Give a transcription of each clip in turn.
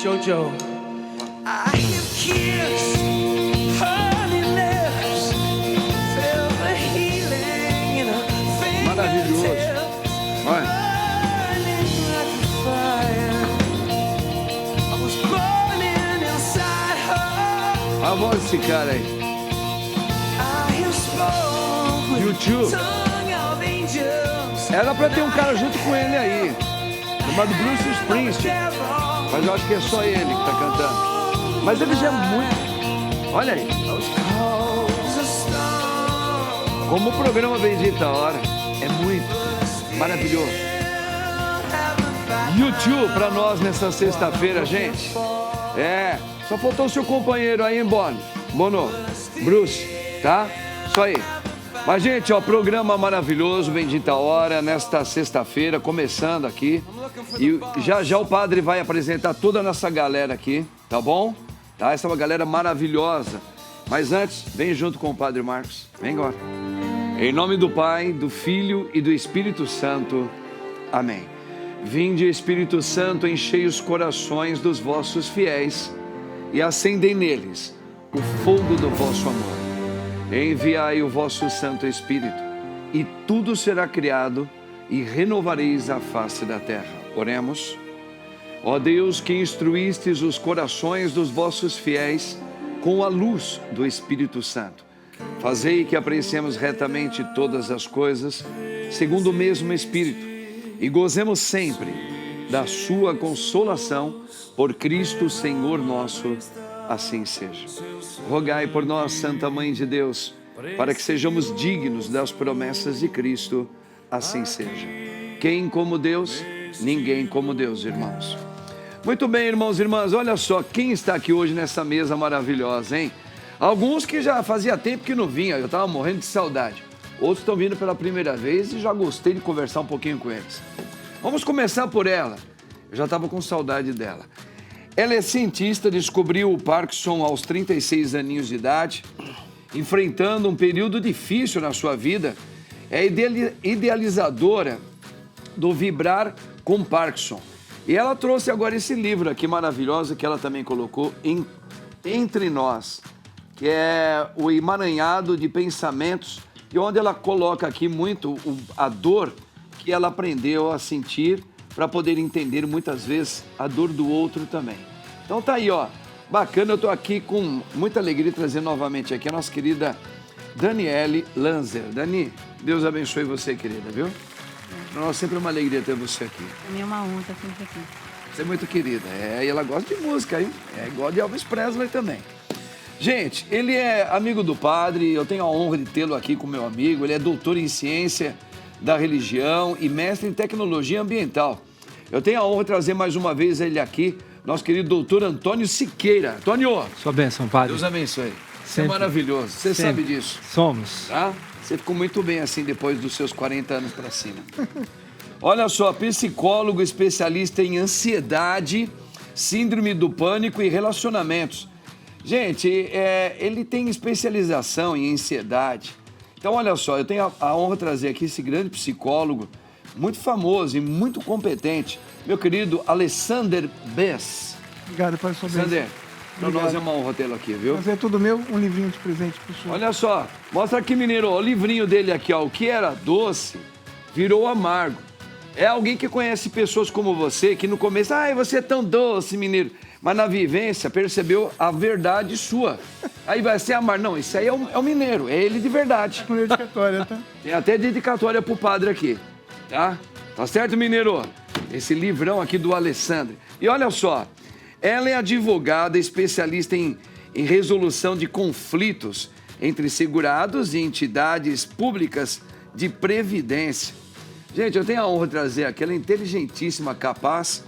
Jojo. I hear kiss, honey lips, feel the healing in her fingertips. Vai. Burning like a fire. I was burning inside her. A voz desse cara aí. I hear smoke with YouTube. the tongue of angels. Era pra ter um cara junto com ele aí, chamado Bruce Springsteen. Mas eu acho que é só ele que tá cantando. Mas ele já é muito... Olha aí. Como o programa Bendita Hora. É muito maravilhoso. YouTube pra nós nessa sexta-feira, gente. Só faltou o seu companheiro aí, hein, Bono? Bruce, tá? Isso aí. Mas, gente, ó, programa maravilhoso, Bendita Hora, nesta sexta-feira, começando aqui. E já o padre vai apresentar toda a nossa galera aqui, tá bom? Tá? Essa é uma galera maravilhosa. Mas antes, vem junto com o Padre Marcos. Vem agora. Em nome do Pai, do Filho e do Espírito Santo. Amém. Vinde, Espírito Santo, enchei os corações dos vossos fiéis e acendei neles o fogo do vosso amor. Enviai o vosso Santo Espírito, e tudo será criado, e renovareis a face da terra. Oremos. Ó Deus, que instruístes os corações dos vossos fiéis com a luz do Espírito Santo, fazei que apreciemos retamente todas as coisas, segundo o mesmo Espírito, e gozemos sempre da sua consolação, por Cristo Senhor nosso. Assim seja. Rogai por nós, Santa Mãe de Deus, para que sejamos dignos das promessas de Cristo. Assim seja. Quem como Deus? Ninguém como Deus, irmãos. Muito bem, irmãos e irmãs, olha só quem está aqui hoje nessa mesa maravilhosa, hein? Alguns que já fazia tempo que não vinha, eu estava morrendo de saudade. Outros estão vindo pela primeira vez e já gostei de conversar um pouquinho com eles. Vamos começar por ela. Eu já estava com saudade dela. Ela é cientista, descobriu o Parkinson aos 36 aninhos de idade, enfrentando um período difícil na sua vida. É idealizadora do Vibrar com Parkinson. E ela trouxe agora esse livro aqui maravilhoso que ela também colocou Entre Nós, que é o emaranhado de pensamentos, e onde ela coloca aqui muito a dor que ela aprendeu a sentir para poder entender muitas vezes a dor do outro também. Então tá aí, ó, bacana, eu tô aqui com muita alegria de trazer novamente aqui a nossa querida Daniele Lanzer. Dani, Deus abençoe você, querida, viu? Para nós sempre é uma alegria ter você aqui. Para mim é uma honra estar sempre aqui. Você é muito querida, e ela gosta de música, hein? É igual de Elvis Presley também. Gente, ele é amigo do padre, eu tenho a honra de tê-lo aqui como meu amigo, ele é doutor em ciência da religião e mestre em tecnologia ambiental. Eu tenho a honra de trazer mais uma vez ele aqui, nosso querido doutor Antônio Siqueira. Antônio! Sua bênção, padre. Deus abençoe. Você é Sempre. maravilhoso, você sabe disso. Somos. Tá? Você ficou muito bem assim depois dos seus 40 anos para cima. Olha só, psicólogo especialista em ansiedade, síndrome do pânico e relacionamentos. Gente, ele tem especialização em ansiedade. Então, olha só, eu tenho a honra de trazer aqui esse grande psicólogo, muito famoso e muito competente, meu querido Alessander Bess. Obrigado, Pai, sua bênção. Alessander, para nós é uma honra tê-lo aqui, viu? Prazer é tudo meu, um livrinho de presente pro senhor. Olha só, mostra aqui, mineiro, ó, o livrinho dele aqui, ó, o que era doce virou amargo. É alguém que conhece pessoas como você, que no começo, ai, você é tão doce, mineiro, mas na vivência percebeu a verdade sua. Aí vai ser amargo. Não, isso aí é o mineiro, é ele de verdade. Com dedicatória, tá? Tem até dedicatória pro padre aqui, tá? Tá certo, mineiro? Esse livrão aqui do Alessandro. E olha só, ela é advogada especialista em resolução de conflitos entre segurados e entidades públicas de previdência. Gente, eu tenho a honra de trazer aquela inteligentíssima, capaz,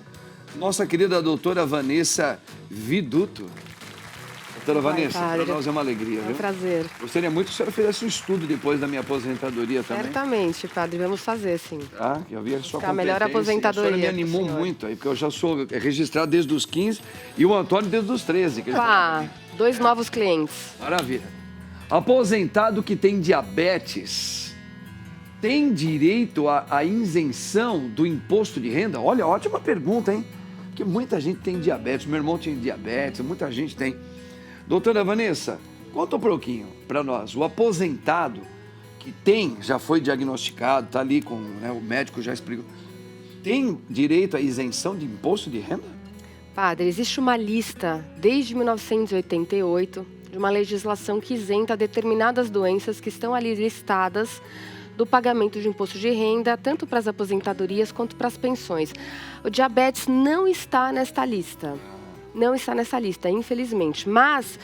nossa querida doutora Vanessa Viduto. Doutora Vanessa, para nós é uma alegria, viu? É um prazer. Gostaria muito que a senhora fizesse um estudo depois da minha aposentadoria também. Certamente, padre, vamos fazer, sim. Tá? Eu vi a sua A melhor competência. aposentadoria. A senhora me animou muito aí, porque eu já sou registrado desde os 15 e o Antônio desde os 13. Pá, 2 novos clientes. Maravilha. Aposentado que tem diabetes tem direito à isenção do imposto de renda? Olha, ótima pergunta, hein? Porque muita gente tem diabetes, meu irmão tinha diabetes, muita gente tem. Doutora Vanessa, conta um pouquinho para nós. O aposentado que já foi diagnosticado, está ali com, né, o médico já explicou, tem direito à isenção de imposto de renda? Padre, existe uma lista, desde 1988, de uma legislação que isenta determinadas doenças que estão ali listadas do pagamento de imposto de renda, tanto para as aposentadorias quanto para as pensões. O diabetes não está nesta lista. Não está nessa lista, infelizmente. Mas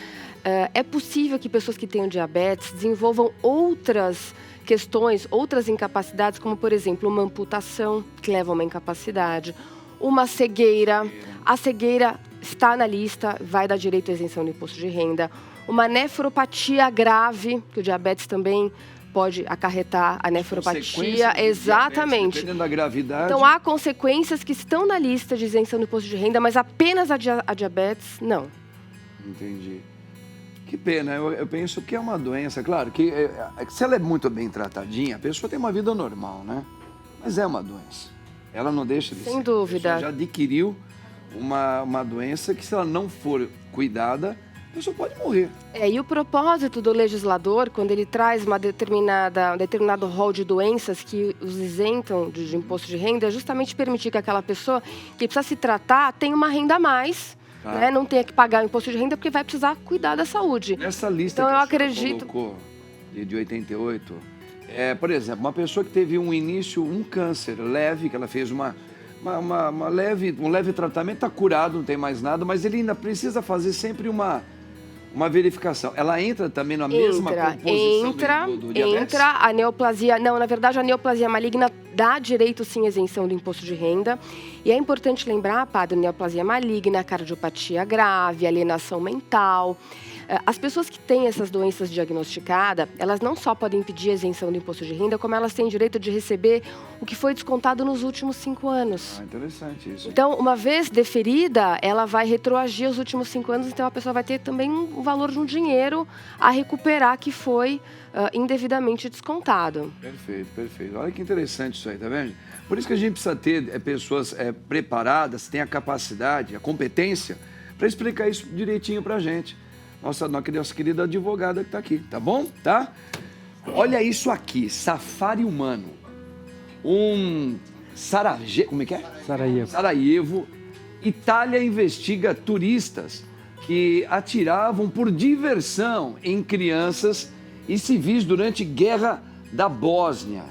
é possível que pessoas que tenham diabetes desenvolvam outras questões, outras incapacidades, como, por exemplo, uma amputação, que leva a uma incapacidade, uma cegueira. A cegueira está na lista, vai dar direito à isenção do imposto de renda. Uma nefropatia grave, que o diabetes também pode acarretar a nefropatia. Exatamente. Dependendo da gravidade. Então, há consequências que estão na lista de isenção do imposto de renda, mas apenas a diabetes, não. Entendi. Que pena, eu penso que é uma doença, claro, que se ela é muito bem tratadinha, a pessoa tem uma vida normal, né? Mas é uma doença. Ela não deixa de ser. Sem dúvida. A pessoa já adquiriu uma doença que, se ela não for cuidada, a pessoa pode morrer. E o propósito do legislador, quando ele traz um determinado rol de doenças que os isentam de imposto de renda, é justamente permitir que aquela pessoa que precisa se tratar tenha uma renda a mais, né? Não tenha que pagar o imposto de renda porque vai precisar cuidar da saúde. Nessa lista então, que eu a acredito colocou, de 88, por exemplo, uma pessoa que teve um câncer leve, que ela fez um leve tratamento, está curado, não tem mais nada, mas ele ainda precisa fazer sempre uma verificação. Ela entra também na mesma composição do diabetes? Entra a neoplasia. Não, na verdade, a neoplasia maligna dá direito, sim, à isenção do imposto de renda. E é importante lembrar, padre, neoplasia maligna, cardiopatia grave, alienação mental. As pessoas que têm essas doenças diagnosticadas, elas não só podem pedir a isenção do imposto de renda, como elas têm direito de receber o que foi descontado nos últimos 5 anos. Interessante isso. Então, uma vez deferida, ela vai retroagir os últimos 5 anos, então a pessoa vai ter também um valor de um dinheiro a recuperar que foi indevidamente descontado. Perfeito, perfeito. Olha que interessante isso aí, tá vendo? Por isso que a gente precisa ter pessoas preparadas, têm a capacidade, a competência, para explicar isso direitinho pra gente. Nossa querida advogada que está aqui, tá bom? Tá? Olha isso aqui, safari humano. Como é que é? Sarajevo. Itália investiga turistas que atiravam por diversão em crianças e civis durante a Guerra da Bósnia.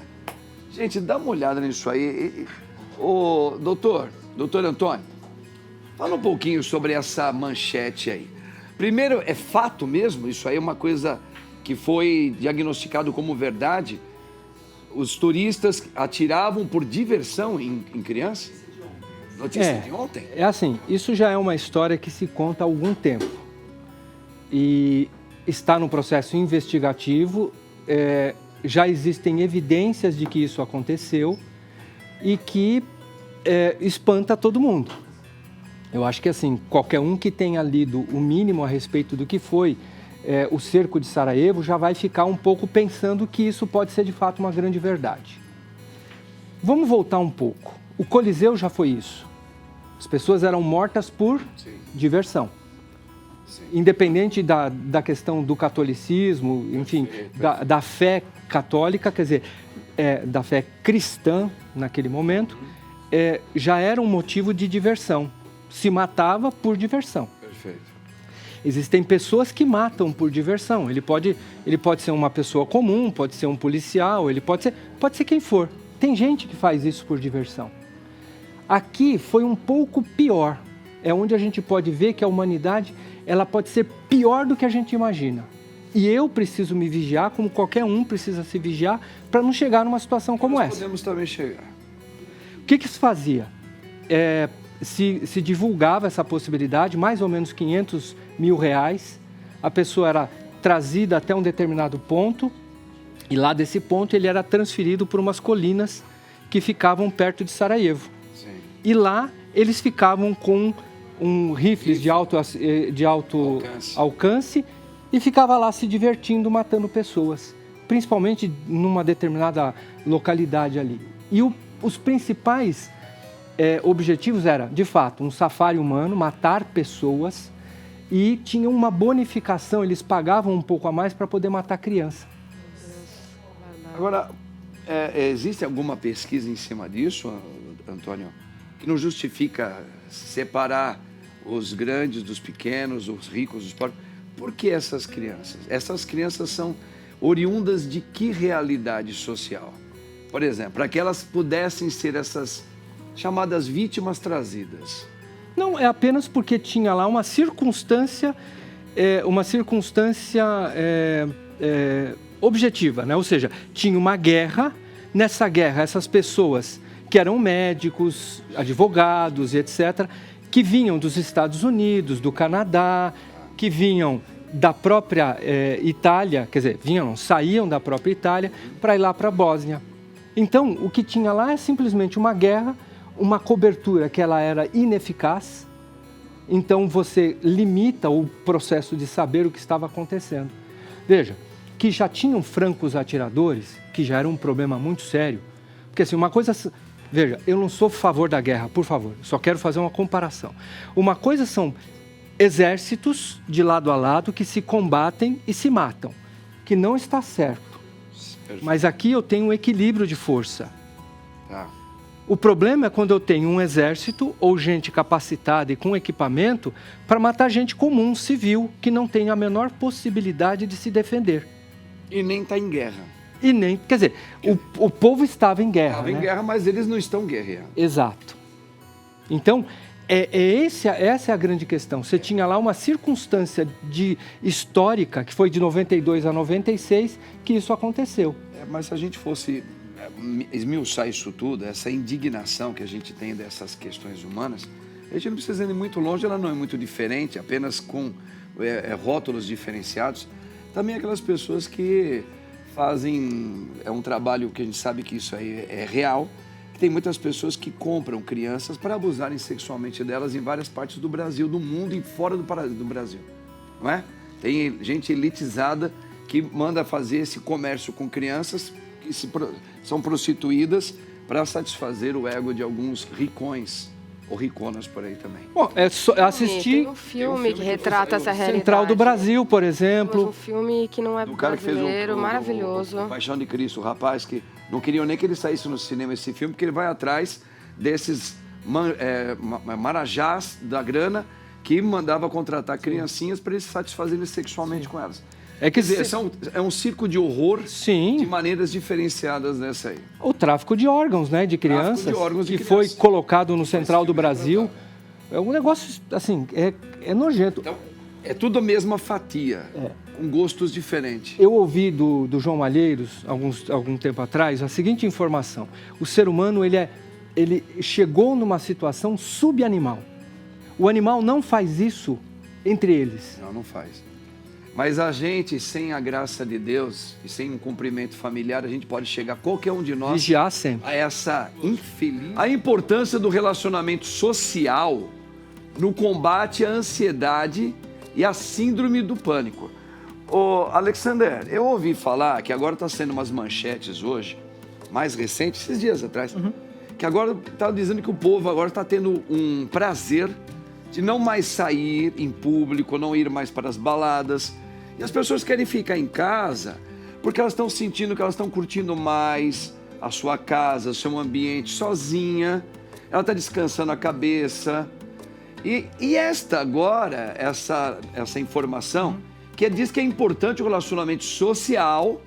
Gente, dá uma olhada nisso aí. Ô, doutor Antônio, fala um pouquinho sobre essa manchete aí. Primeiro, é fato mesmo? Isso aí é uma coisa que foi diagnosticado como verdade? Os turistas atiravam por diversão em crianças? Notícia de ontem? É assim, isso já é uma história que se conta há algum tempo. E está no processo investigativo, já existem evidências de que isso aconteceu e que espanta todo mundo. Eu acho que, assim, qualquer um que tenha lido o mínimo a respeito do que foi o cerco de Sarajevo já vai ficar um pouco pensando que isso pode ser, de fato, uma grande verdade. Vamos voltar um pouco. O Coliseu já foi isso. As pessoas eram mortas por diversão. Sim. Independente da questão do catolicismo, enfim, da fé católica, quer dizer, da fé cristã naquele momento, já era um motivo de diversão. Se matava por diversão. Perfeito. Existem pessoas que matam por diversão. Ele pode ser uma pessoa comum, pode ser um policial, pode ser quem for. Tem gente que faz isso por diversão. Aqui foi um pouco pior. É onde a gente pode ver que a humanidade ela pode ser pior do que a gente imagina. E eu preciso me vigiar, como qualquer um precisa se vigiar, para não chegar numa situação como essa. Podemos também chegar. O que se fazia? Se divulgava essa possibilidade, mais ou menos R$500 mil. A pessoa era trazida até um determinado ponto e lá desse ponto ele era transferido por umas colinas que ficavam perto de Sarajevo. Sim. E lá eles ficavam com rifles de alto alcance e ficava lá se divertindo, matando pessoas, principalmente numa determinada localidade ali. E os principais objetivos era, de fato, um safari humano, matar pessoas, e tinha uma bonificação, eles pagavam um pouco a mais para poder matar criança. Agora, existe alguma pesquisa em cima disso, Antônio, que não justifica separar os grandes dos pequenos, os ricos dos pobres? Por que essas crianças? Essas crianças são oriundas de que realidade social? Por exemplo, para que elas pudessem ser essas chamadas vítimas trazidas. Não, é apenas porque tinha lá uma circunstância objetiva, né? Ou seja, tinha uma guerra, nessa guerra essas pessoas que eram médicos, advogados e etc., que vinham dos Estados Unidos, do Canadá, que vinham da própria Itália, quer dizer, saíam da própria Itália para ir lá para a Bósnia. Então, o que tinha lá é simplesmente uma guerra, uma cobertura que ela era ineficaz, então você limita o processo de saber o que estava acontecendo. Veja, que já tinham francos atiradores, que já era um problema muito sério, porque assim, uma coisa... Veja, eu não sou a favor da guerra, por favor, só quero fazer uma comparação. Uma coisa são exércitos de lado a lado que se combatem e se matam, que não está certo. Mas aqui eu tenho um equilíbrio de força. O problema é quando eu tenho um exército ou gente capacitada e com equipamento para matar gente comum, civil, que não tem a menor possibilidade de se defender. E nem está em guerra. E nem, quer dizer, o povo estava em guerra. Estava em guerra, mas eles não estão guerreando. Exato. Então, essa é a grande questão. Você tinha lá uma circunstância histórica, que foi de 92 a 96, que isso aconteceu. Mas se a gente fosse esmiuçar isso tudo, essa indignação que a gente tem dessas questões humanas, a gente não precisa ir muito longe, ela não é muito diferente, apenas com rótulos diferenciados. Também aquelas pessoas que fazem, um trabalho que a gente sabe que isso aí é real, que tem muitas pessoas que compram crianças para abusarem sexualmente delas em várias partes do Brasil, do mundo e fora do Brasil, não é? Tem gente elitizada que manda fazer esse comércio com crianças que são prostituídas para satisfazer o ego de alguns ricões ou riconas por aí também. Bom, assistir... Tem um filme que retrata essa realidade. Central do Brasil, por exemplo. Um filme que não é brasileiro, maravilhoso. O Paixão de Cristo, o rapaz que não queriam nem que ele saísse no cinema esse filme, porque ele vai atrás desses marajás da grana que mandava contratar criancinhas para eles se satisfazerem sexualmente com elas. Quer dizer, é um circo de horror. Sim. De maneiras diferenciadas nessa aí. O tráfico de órgãos, né, de crianças, que foi colocado no Central do Brasil. É um negócio, assim, é nojento. Então, é tudo a mesma fatia, com gostos diferentes. Eu ouvi do João Malheiros, algum tempo atrás, a seguinte informação. O ser humano, ele chegou numa situação subanimal. O animal não faz isso entre eles. Não faz. Mas a gente, sem a graça de Deus e sem um cumprimento familiar, a gente pode chegar, qualquer um de nós, vigiar sempre, a essa infeliz... A importância do relacionamento social no combate à ansiedade e à síndrome do pânico. Ô, Alexander, eu ouvi falar que agora está sendo umas manchetes hoje, mais recentes, esses dias atrás, que agora está dizendo que o povo agora está tendo um prazer de não mais sair em público, não ir mais para as baladas. E as pessoas querem ficar em casa porque elas estão sentindo que elas estão curtindo mais a sua casa, o seu ambiente sozinha. Ela está descansando a cabeça. E esta agora, essa informação, que diz que é importante o relacionamento social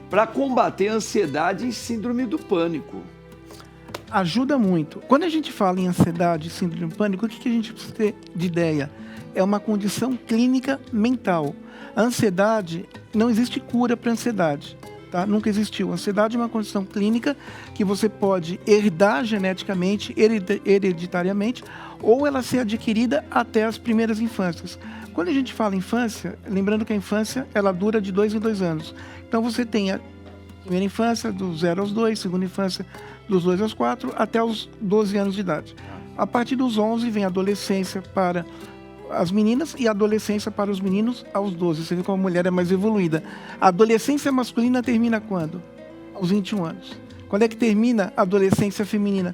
para combater a ansiedade e síndrome do pânico. Ajuda muito. Quando a gente fala em ansiedade e síndrome do pânico, o que a gente precisa ter de ideia? É uma condição clínica mental. A ansiedade, não existe cura para a ansiedade, tá? Nunca existiu. A ansiedade é uma condição clínica que você pode herdar geneticamente, hereditariamente, ou ela ser adquirida até as primeiras infâncias. Quando a gente fala infância, lembrando que a infância ela dura de 2 em 2 anos. Então você tem a primeira infância do 0 aos 2, segunda infância dos 2 aos 4, até os 12 anos de idade. A partir dos 11 vem a adolescência para as meninas e a adolescência para os meninos aos 12. Você vê como a mulher é mais evoluída. A adolescência masculina termina quando? Aos 21 anos. Quando é que termina a adolescência feminina?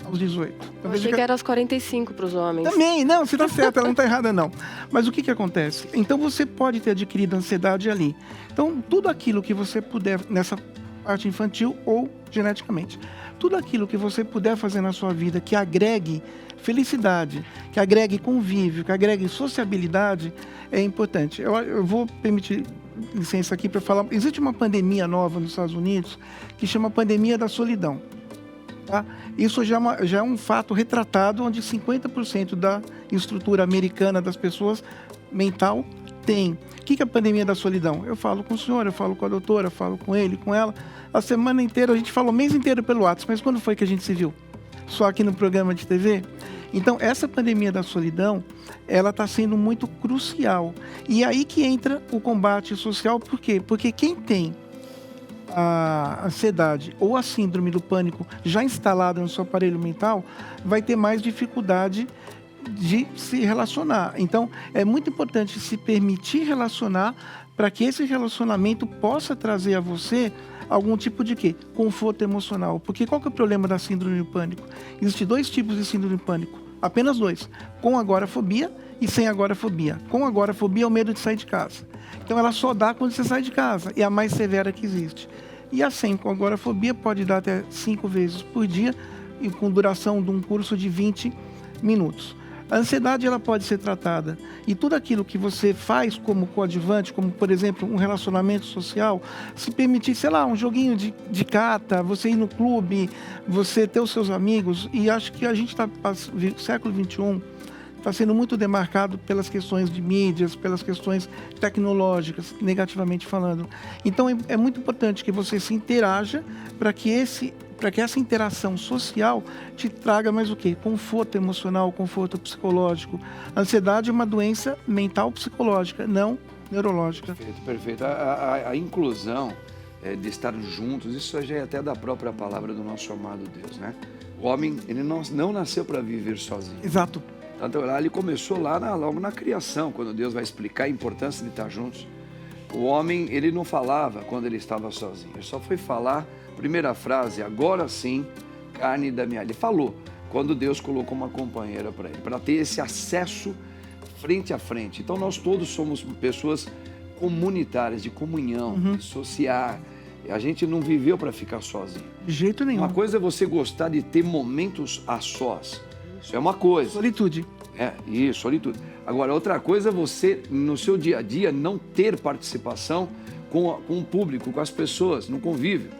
aos 18. Eu Talvez achei que era aos 45 para os homens. Também, não, você está certa, ela não está errada, não. Mas o que acontece? Então, você pode ter adquirido ansiedade ali. Então, tudo aquilo que você puder, nessa parte infantil ou geneticamente, tudo aquilo que você puder fazer na sua vida que agregue felicidade, que agregue convívio, que agregue sociabilidade, é importante. Eu vou permitir licença aqui para falar. Existe uma pandemia nova nos Estados Unidos que chama pandemia da solidão. Tá? Isso já é um fato retratado, onde 50% da estrutura americana das pessoas mental tem. O que é a pandemia da solidão? Eu falo com o senhor, eu falo com a doutora, eu falo com ele, com ela. A semana inteira, a gente fala o mês inteiro pelo WhatsApp, mas quando foi que a gente se viu? Só aqui no programa de TV? Então, essa pandemia da solidão, ela está sendo muito crucial. E aí que entra o combate social, por quê? Porque quem tem a ansiedade ou a síndrome do pânico já instalada no seu aparelho mental, vai ter mais dificuldade de se relacionar. Então, é muito importante se permitir relacionar para que esse relacionamento possa trazer a você algum tipo de quê? Conforto emocional. Porque qual que é o problema da síndrome do pânico? Existem 2 tipos de síndrome do pânico. Apenas 2. Com agorafobia e sem agorafobia. Com agorafobia é o medo de sair de casa. Então, ela só dá quando você sai de casa. É a mais severa que existe. E a sem com agorafobia pode dar até 5 vezes por dia e com duração de um curso de 20 minutos. A ansiedade, ela pode ser tratada. E tudo aquilo que você faz como coadjuvante, como, por exemplo, um relacionamento social, se permitir, sei lá, um joguinho de carta, você ir no clube, você ter os seus amigos. E acho que a gente está no século XXI, está sendo muito demarcado pelas questões de mídias, pelas questões tecnológicas, negativamente falando. Então, é muito importante que você se interaja para que essa interação social te traga mais o quê? Conforto emocional, conforto psicológico. A ansiedade é uma doença mental psicológica, não neurológica. Perfeito, perfeito. A inclusão de estar juntos, isso já é até da própria palavra do nosso amado Deus, né? O homem, ele não nasceu para viver sozinho. Exato. Tanto ele começou logo na criação, quando Deus vai explicar a importância de estar juntos. O homem, ele não falava quando ele estava sozinho. Ele só foi falar, primeira frase, agora sim, carne da minha... Ele falou quando Deus colocou uma companheira para ele, para ter esse acesso frente a frente. Então, nós todos somos pessoas comunitárias, de comunhão, de associar. A gente não viveu para ficar sozinho. De jeito nenhum. Uma coisa é você gostar de ter momentos a sós. Isso é uma coisa. Solitude. Isso, solitude. Agora, outra coisa é você, no seu dia a dia, não ter participação com o público, com as pessoas, no convívio.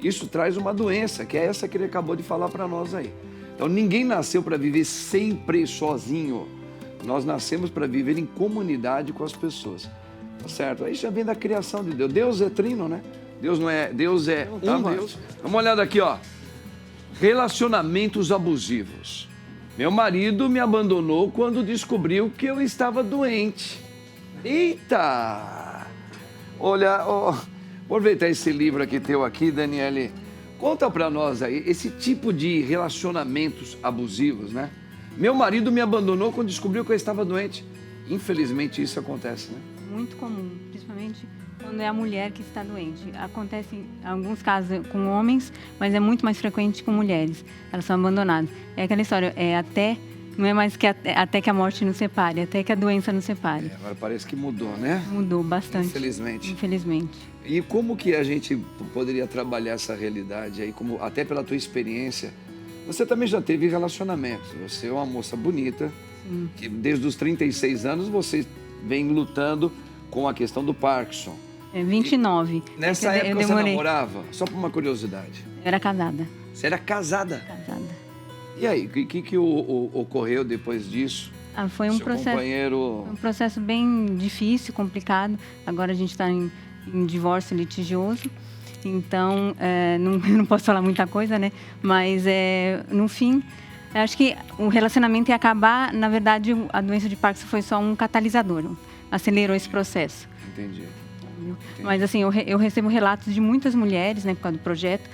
Isso traz uma doença, que é essa que ele acabou de falar para nós aí. Então, ninguém nasceu para viver sempre sozinho. Nós nascemos para viver em comunidade com as pessoas. Tá certo? Aí já vem da criação de Deus. Deus é trino, né? Deus não é... Deus é um Deus. Dá uma olhada aqui, ó. Relacionamentos abusivos. Meu marido me abandonou quando descobriu que eu estava doente. Eita! Olha, vou aproveitar esse livro aqui teu aqui, Daniele. Conta pra nós aí, esse tipo de relacionamentos abusivos, né? Meu marido me abandonou quando descobriu que eu estava doente. Infelizmente isso acontece, né? Muito comum, principalmente quando é a mulher que está doente. Acontece em alguns casos com homens, mas é muito mais frequente com mulheres. Elas são abandonadas. É aquela história, não é mais que até que a morte nos separe, até que a doença nos separe. Agora parece que mudou, né? Mudou bastante. Infelizmente. Infelizmente. E como que a gente poderia trabalhar essa realidade aí, até pela tua experiência? Você também já teve relacionamentos. Você é uma moça bonita, Sim. que desde os 36 anos você vem lutando com a questão do Parkinson. 29. Nessa época você namorava? Só por uma curiosidade. Eu era casada. Você era casada? Casada. E aí, o que ocorreu depois disso? Foi um processo. Companheiro... Um processo bem difícil, complicado. Agora a gente está em divórcio litigioso. Então, eu não posso falar muita coisa, né? Mas, no fim, acho que o relacionamento ia acabar. Na verdade, a doença de Parkinson foi só um catalisador. Acelerou esse processo. Entendi. Mas, assim, eu recebo relatos de muitas mulheres, né, por causa do projeto,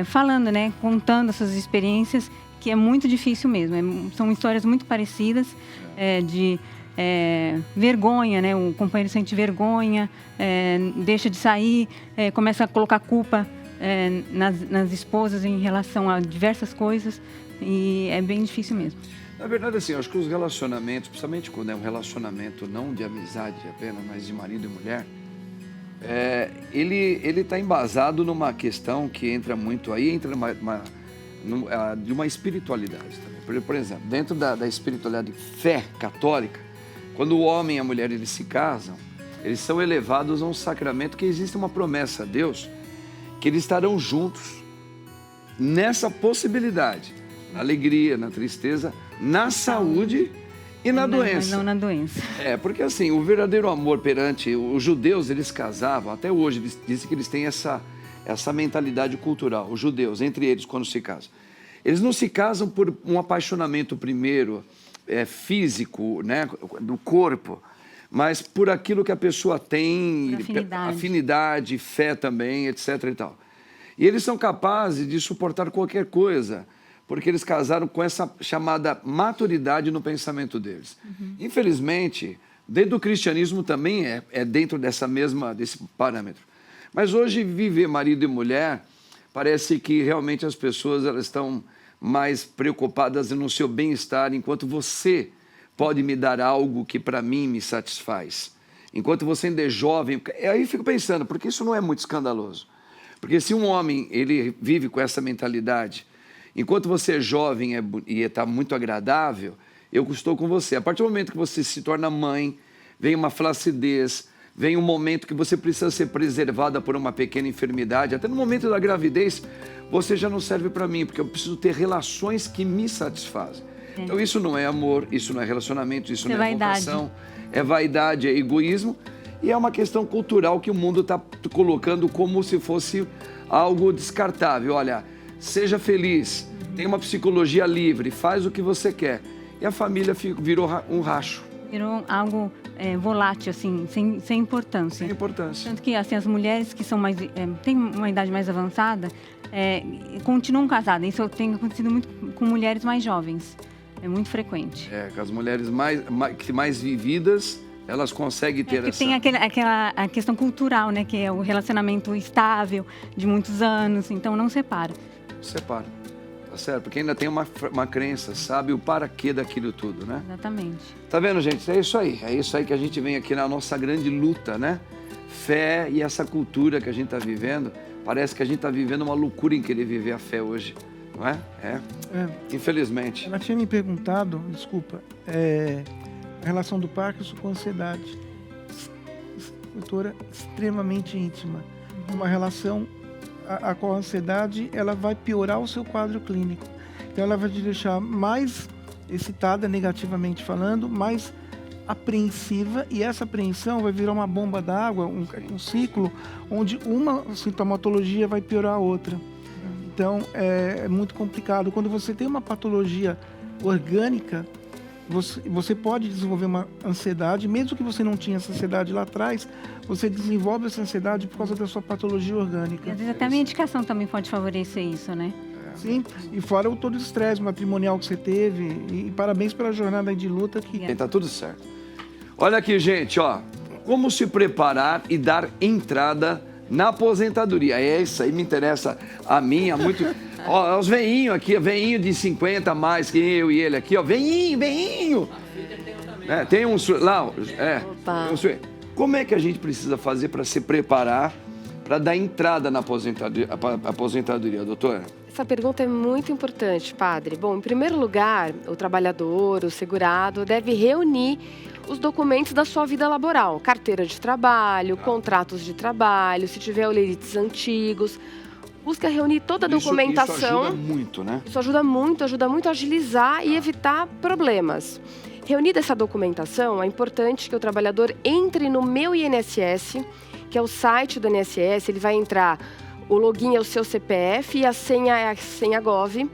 falando, né, contando essas experiências, que é muito difícil mesmo. São histórias muito parecidas, de vergonha, né? O companheiro sente vergonha, deixa de sair, começa a colocar culpa nas esposas em relação a diversas coisas, e é bem difícil mesmo. Na verdade, assim, eu acho que os relacionamentos, principalmente quando é um relacionamento não de amizade apenas, mas de marido e mulher, ele está embasado numa questão que entra muito aí, entra de uma espiritualidade também. Por exemplo, dentro da espiritualidade de fé católica, quando o homem e a mulher eles se casam, eles são elevados a um sacramento que existe uma promessa a Deus, que eles estarão juntos nessa possibilidade, na alegria, na tristeza, na saúde e na doença. Mas não na doença. Porque assim, o verdadeiro amor perante os judeus, eles casavam, até hoje, eles dizem que eles têm essa mentalidade cultural, os judeus, entre eles, quando se casam. Eles não se casam por um apaixonamento primeiro, físico, né, do corpo, mas por aquilo que a pessoa tem, afinidade, fé também, etc. e tal. E eles são capazes de suportar qualquer coisa, porque eles casaram com essa chamada maturidade no pensamento deles. Infelizmente, dentro do cristianismo também é dentro desse parâmetro. Mas hoje, viver marido e mulher, parece que realmente as pessoas elas estão mais preocupadas no seu bem-estar, enquanto você pode me dar algo que para mim me satisfaz. Enquanto você ainda é jovem, aí eu fico pensando, porque isso não é muito escandaloso. Porque se um homem ele vive com essa mentalidade, enquanto você é jovem e está muito agradável, eu estou com você. A partir do momento que você se torna mãe, vem uma flacidez, vem um momento que você precisa ser preservada por uma pequena enfermidade. Até no momento da gravidez, você já não serve para mim, porque eu preciso ter relações que me satisfazem. Então isso não é amor, isso não é relacionamento, isso não é vocação. É vaidade, é egoísmo. E é uma questão cultural que o mundo está colocando como se fosse algo descartável. Olha, seja feliz, tenha uma psicologia livre, faz o que você quer. E a família virou um racho. Virou algo volátil, assim, sem importância. Sem importância. Tanto que assim, as mulheres que são têm uma idade mais avançada, continuam casadas. Isso tem acontecido muito com mulheres mais jovens. É muito frequente. Com as mulheres mais vividas, elas conseguem ter essa... Tem a questão cultural, né? Que é o relacionamento estável de muitos anos, então não separa. Separa, tá certo? Porque ainda tem uma crença, sabe o para quê daquilo tudo, né? Exatamente. Tá vendo, gente? É isso aí que a gente vem aqui na nossa grande luta, né? Fé e essa cultura que a gente tá vivendo, parece que a gente tá vivendo uma loucura em querer viver a fé hoje, não é? Infelizmente. Ela tinha me perguntado, desculpa, a relação do Parkinson com a ansiedade. Doutora, extremamente íntima. Uma relação a qual a ansiedade ela vai piorar o seu quadro clínico. Então ela vai te deixar mais excitada, negativamente falando, mais apreensiva, e essa apreensão vai virar uma bomba d'água, um ciclo onde uma sintomatologia vai piorar a outra. Então é muito complicado. Quando você tem uma patologia orgânica, você pode desenvolver uma ansiedade, mesmo que você não tinha essa ansiedade lá atrás, você desenvolve essa ansiedade por causa da sua patologia orgânica. E às vezes até a medicação também pode favorecer isso, né? Sim, e fora todo o estresse matrimonial que você teve, e parabéns pela jornada de luta que... Tá tudo certo. Olha aqui, gente, ó, como se preparar e dar entrada na aposentadoria. Isso aí me interessa a mim, há muito... Ó, os veinhos aqui, veinho de 50 a mais que eu e ele aqui, ó, veinho! Tem um lá, como é que a gente precisa fazer para se preparar para dar entrada na aposentadoria, doutora? Essa pergunta é muito importante, padre. Bom, em primeiro lugar, o trabalhador, o segurado, deve reunir os documentos da sua vida laboral, carteira de trabalho, contratos de trabalho, se tiver olerites antigos. Busca reunir toda a documentação. Isso ajuda muito, né? Isso ajuda muito a agilizar e evitar problemas. Reunida essa documentação, é importante que o trabalhador entre no Meu INSS, que é o site do INSS. Ele vai entrar, o login é o seu CPF e a senha é a senha Gov.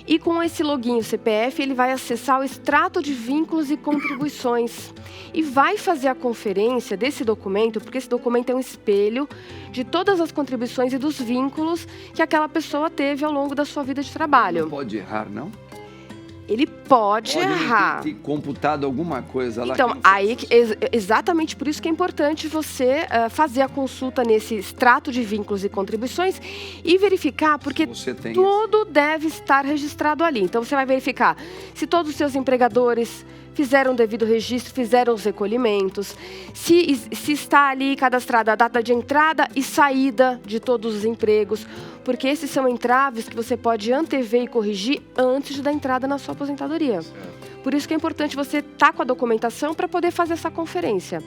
E com esse login e o CPF, ele vai acessar o extrato de vínculos e contribuições. E vai fazer a conferência desse documento, porque esse documento é um espelho de todas as contribuições e dos vínculos que aquela pessoa teve ao longo da sua vida de trabalho. Não pode errar, não? Ele pode errar. Ter computado alguma coisa lá. Então, aí, exatamente por isso que é importante você fazer a consulta nesse extrato de vínculos e contribuições e verificar, porque tudo deve estar registrado ali. Então, você vai verificar se todos os seus empregadores fizeram o devido registro, fizeram os recolhimentos, se está ali cadastrada a data de entrada e saída de todos os empregos, porque esses são entraves que você pode antever e corrigir antes da entrada na sua aposentadoria. Por isso que é importante você estar com a documentação para poder fazer essa conferência.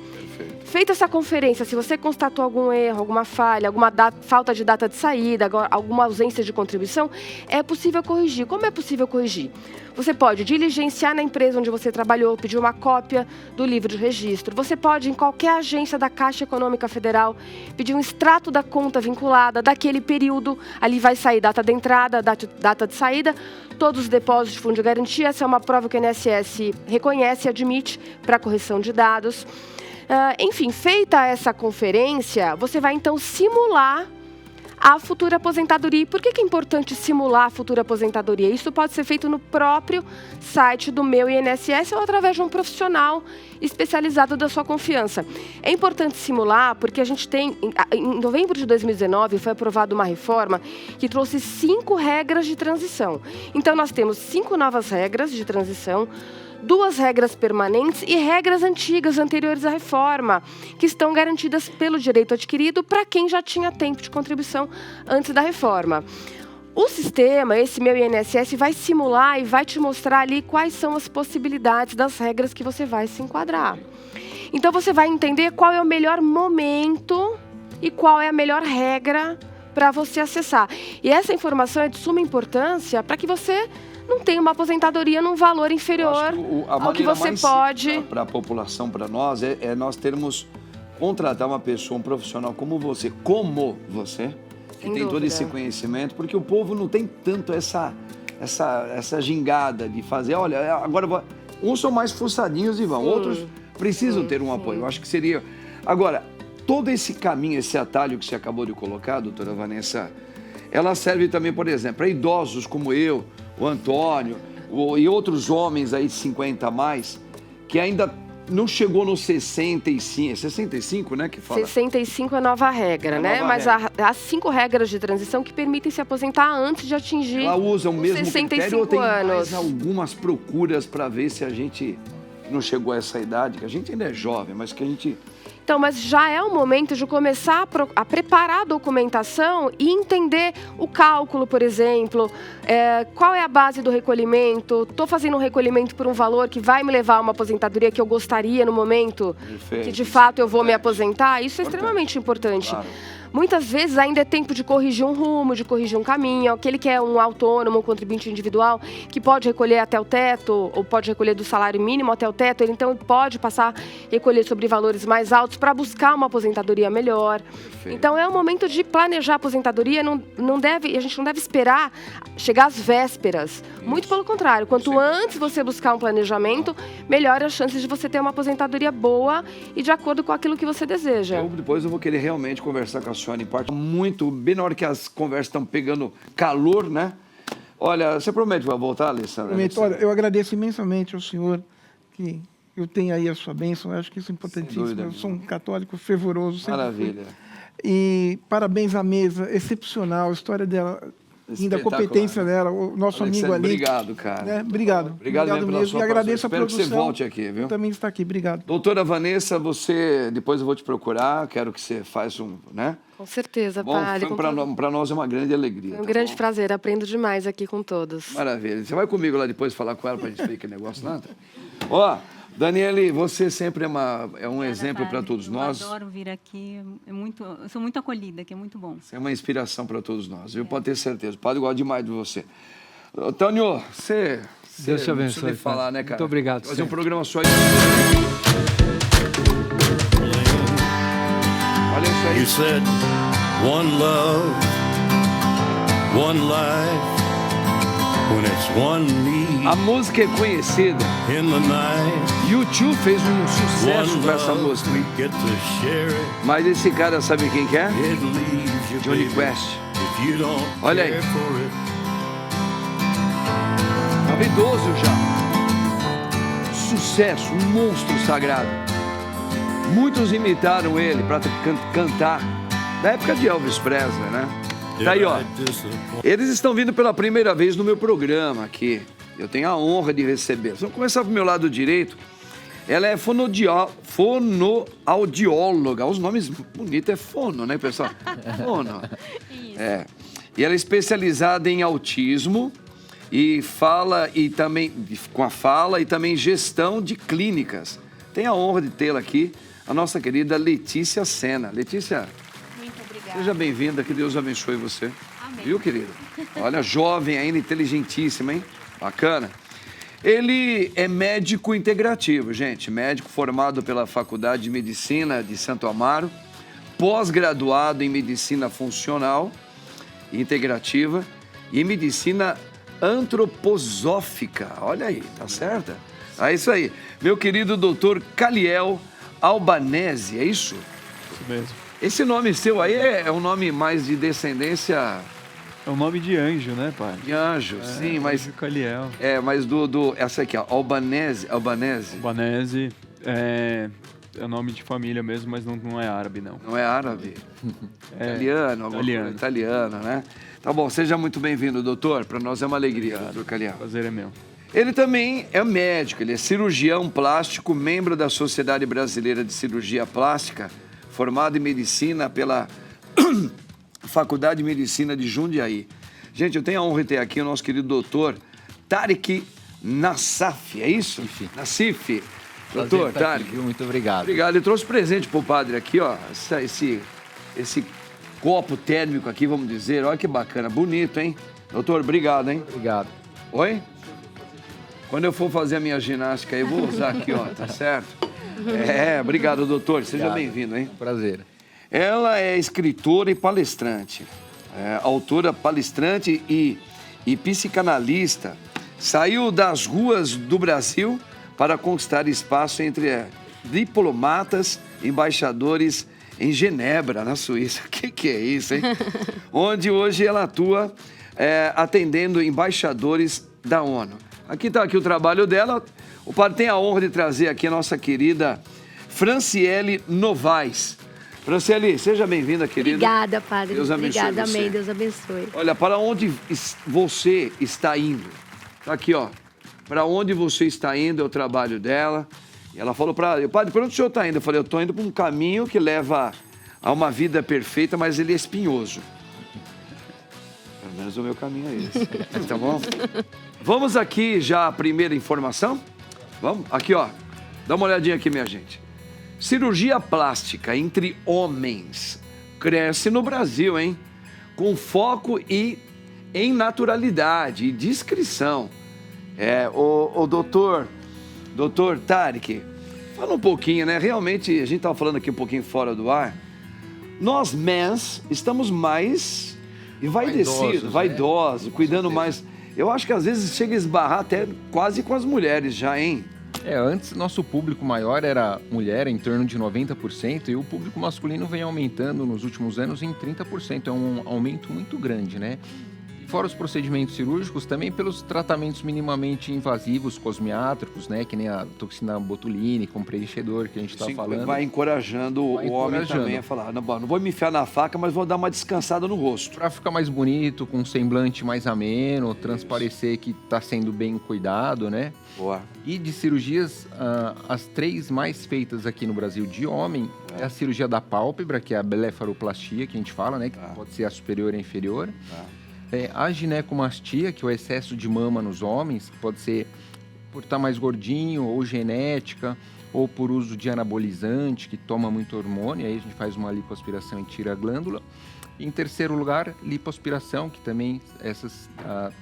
Feita essa conferência, se você constatou algum erro, alguma falha, alguma falta de data de saída, alguma ausência de contribuição, é possível corrigir. Como é possível corrigir? Você pode diligenciar na empresa onde você trabalhou, pedir uma cópia do livro de registro. Você pode, em qualquer agência da Caixa Econômica Federal, pedir um extrato da conta vinculada daquele período. Ali vai sair data de entrada, data de saída, todos os depósitos de fundo de garantia. Essa é uma prova que o INSS reconhece e admite para correção de dados. Enfim, feita essa conferência, você vai então simular a futura aposentadoria. E por que é importante simular a futura aposentadoria? Isso pode ser feito no próprio site do Meu INSS ou através de um profissional especializado da sua confiança. É importante simular porque a gente tem, em novembro de 2019, foi aprovada uma reforma que trouxe 5 regras de transição. Então, nós temos 5 novas regras de transição, 2 regras permanentes e regras antigas, anteriores à reforma, que estão garantidas pelo direito adquirido para quem já tinha tempo de contribuição antes da reforma. O sistema, esse Meu INSS, vai simular e vai te mostrar ali quais são as possibilidades das regras que você vai se enquadrar. Então, você vai entender qual é o melhor momento e qual é a melhor regra para você acessar. E essa informação é de suma importância para que você não tenha uma aposentadoria num valor inferior ao que você pode. Para a população, para nós, é nós termos, contratar uma pessoa, um profissional como você, que tem todo esse conhecimento, porque o povo não tem tanto essa gingada de fazer, olha, agora uns são mais fuçadinhos e vão, outros precisam ter um apoio. Eu acho que seria... Agora, todo esse caminho, esse atalho que você acabou de colocar, doutora Vanessa, ela serve também, por exemplo, para idosos como eu, o Antônio e outros homens aí de 50 a mais, que ainda não chegou nos 65, 65, né, que fala? 65 é a nova regra, né? Mas há 5 regras de transição que permitem se aposentar antes de atingir ela usa o mesmo 65 critério ou tem anos. Mais algumas procuras para ver se a gente não chegou a essa idade, que a gente ainda é jovem, mas que a gente... Então, mas já é o momento de começar a preparar a documentação e entender o cálculo, por exemplo, qual é a base do recolhimento, estou fazendo um recolhimento por um valor que vai me levar a uma aposentadoria que eu gostaria no momento que de fato eu vou me aposentar. Isso é extremamente importante. Claro. Muitas vezes ainda é tempo de corrigir um rumo, de corrigir um caminho. Aquele que é um autônomo, um contribuinte individual, que pode recolher até o teto, ou pode recolher do salário mínimo até o teto, ele então pode passar a recolher sobre valores mais altos para buscar uma aposentadoria melhor. Perfeito. Então é o momento de planejar a aposentadoria, a gente não deve esperar chegar às vésperas. Muito pelo contrário, quanto antes você buscar um planejamento, melhor as chances de você ter uma aposentadoria boa e de acordo com aquilo que você deseja. Depois eu vou querer realmente conversar com a senhora em parte muito, bem na hora que as conversas estão pegando calor, né? Olha, você promete que vai voltar, Alessandra? Prometo. Olha, eu agradeço imensamente ao senhor que eu tenho aí a sua bênção, eu acho que isso é importantíssimo. Eu sou um católico fervoroso. Sempre Maravilha. fui. E parabéns à mesa, excepcional, a história dela, da competência dela, o nosso amigo ali. Obrigado, cara. Né? Obrigado mesmo. E agradeço a produção. Espero que você volte aqui, viu? Também está aqui, obrigado. Doutora Vanessa, depois eu vou te procurar, quero que você faça né? Com certeza, Bom, padre. para nós é uma grande alegria. É um grande prazer, aprendo demais aqui com todos. Maravilha. Você vai comigo lá depois falar com ela para a gente ver que negócio lá? Ó, Daniele, você sempre é um exemplo para todos nós. Eu adoro vir aqui, eu sou muito acolhida, que é muito bom. Você é uma inspiração para todos nós, viu? Pode ter certeza. O padre gosta demais de você. Antônio, Deus te abençoe. Não falar, né, cara? Muito obrigado. Fazer um programa só aí. Olha isso aí. You said one love, one life, when it's one need A música é conhecida. in the night. YouTube fez um sucesso One com essa love, música. we get to share it. Mas esse cara, sabe quem que é? It leaves you, Johnny baby, Quest. if you don't Olha aí. care for it. idoso já. Sucesso, um monstro sagrado. Muitos imitaram ele para cantar. Na época de Elvis Presley, né? Tá aí, ó. Eles estão vindo pela primeira vez no meu programa aqui. Eu tenho a honra de receber. Vamos começar pro meu lado direito. Ela é fonoaudióloga. Os nomes bonitos é fono, né, pessoal? Fono. É. E ela é especializada em autismo e fala e também com a fala e também gestão de clínicas. Tenho a honra de tê-la aqui, a nossa querida Letícia Sena. Letícia, Muito obrigada. seja bem-vinda, que Deus abençoe você. Amém. Viu, querida? Olha, jovem ainda, inteligentíssima, hein? Bacana. Ele é médico integrativo, gente. Médico formado pela Faculdade de Medicina de Santo Amaro, pós-graduado em Medicina Funcional e Integrativa e em Medicina Antroposófica. Olha aí, tá certa? É isso aí. Meu querido doutor Caliel Albanese, é isso? Isso mesmo. Esse nome seu aí é um nome mais de descendência É um nome de anjo, né, pai? de anjo, sim, mas... Anjo Caliel. É, mas essa aqui, ó, Albanese. Albanese é nome de família mesmo, mas não é árabe, não. Não é árabe? É Italiano, alguma coisa italiano, né? Tá bom, seja muito bem-vindo, doutor. Para nós é uma alegria, doutor Caliel. Prazer é meu. Ele também é médico, ele é cirurgião plástico, membro da Sociedade Brasileira de Cirurgia Plástica, formado em medicina pela Faculdade de Medicina de Jundiaí. Gente, eu tenho a honra de ter aqui o nosso querido doutor Tariq Nassif, é isso? Nassif. Doutor Tariq. Muito obrigado. Obrigado. Ele trouxe presente pro padre aqui, ó. Esse copo térmico aqui, vamos dizer. Olha que bacana. Bonito, hein? Doutor, obrigado, hein? Obrigado. Oi? Quando eu for fazer a minha ginástica aí, eu vou usar aqui, ó. Tá certo? Obrigado, doutor. Seja bem-vindo, hein? Prazer. Ela é escritora e palestrante. Autora, palestrante e psicanalista. Saiu das ruas do Brasil para conquistar espaço entre diplomatas, embaixadores em Genebra, na Suíça. O que é isso, hein? Onde hoje ela atua atendendo embaixadores da ONU. Aqui está aqui o trabalho dela. O padre tem a honra de trazer aqui a nossa querida Franciele Novaes. Franciele, seja bem-vinda, querida. Obrigada, padre. Deus abençoe Obrigada, você. amém. Deus abençoe. Olha, para onde você está indo? Tá aqui, ó. Para onde você está indo é o trabalho dela. E ela falou para padre, para onde o senhor está indo? Eu falei, eu estou indo para um caminho que leva a uma vida perfeita, mas ele é espinhoso. Pelo menos o meu caminho é esse. Tá bom? Vamos aqui já a primeira informação? Vamos? Aqui, ó. Dá uma olhadinha aqui, minha gente. Cirurgia plástica entre homens cresce no Brasil, hein? Com foco em naturalidade e discrição. O doutor Tariq, fala um pouquinho, né? Realmente, a gente estava falando aqui um pouquinho fora do ar. Nós, mens, estamos mais vaidosos, cuidando mais. Eu acho que às vezes chega a esbarrar até quase com as mulheres já, hein? Antes nosso público maior era mulher, em torno de 90%, e o público masculino vem aumentando nos últimos anos em 30%. É um aumento muito grande, né? E fora os procedimentos cirúrgicos, também pelos tratamentos minimamente invasivos, cosmiátricos, né? Que nem a toxina botulínica, um preenchedor que a gente está falando. Vai encorajando o homem também a falar, não vou me enfiar na faca, mas vou dar uma descansada no rosto. Para ficar mais bonito, com um semblante mais ameno, transparecer que está sendo bem cuidado, né? Boa. E de cirurgias, as 3 mais feitas aqui no Brasil de homem é a cirurgia da pálpebra, que é a blefaroplastia, que a gente fala, né? Que pode ser a superior e a inferior. A ginecomastia, que é o excesso de mama nos homens, que pode ser por estar mais gordinho, ou genética, ou por uso de anabolizante, que toma muito hormônio, aí a gente faz uma lipoaspiração e tira a glândula. Em terceiro lugar, lipoaspiração, que também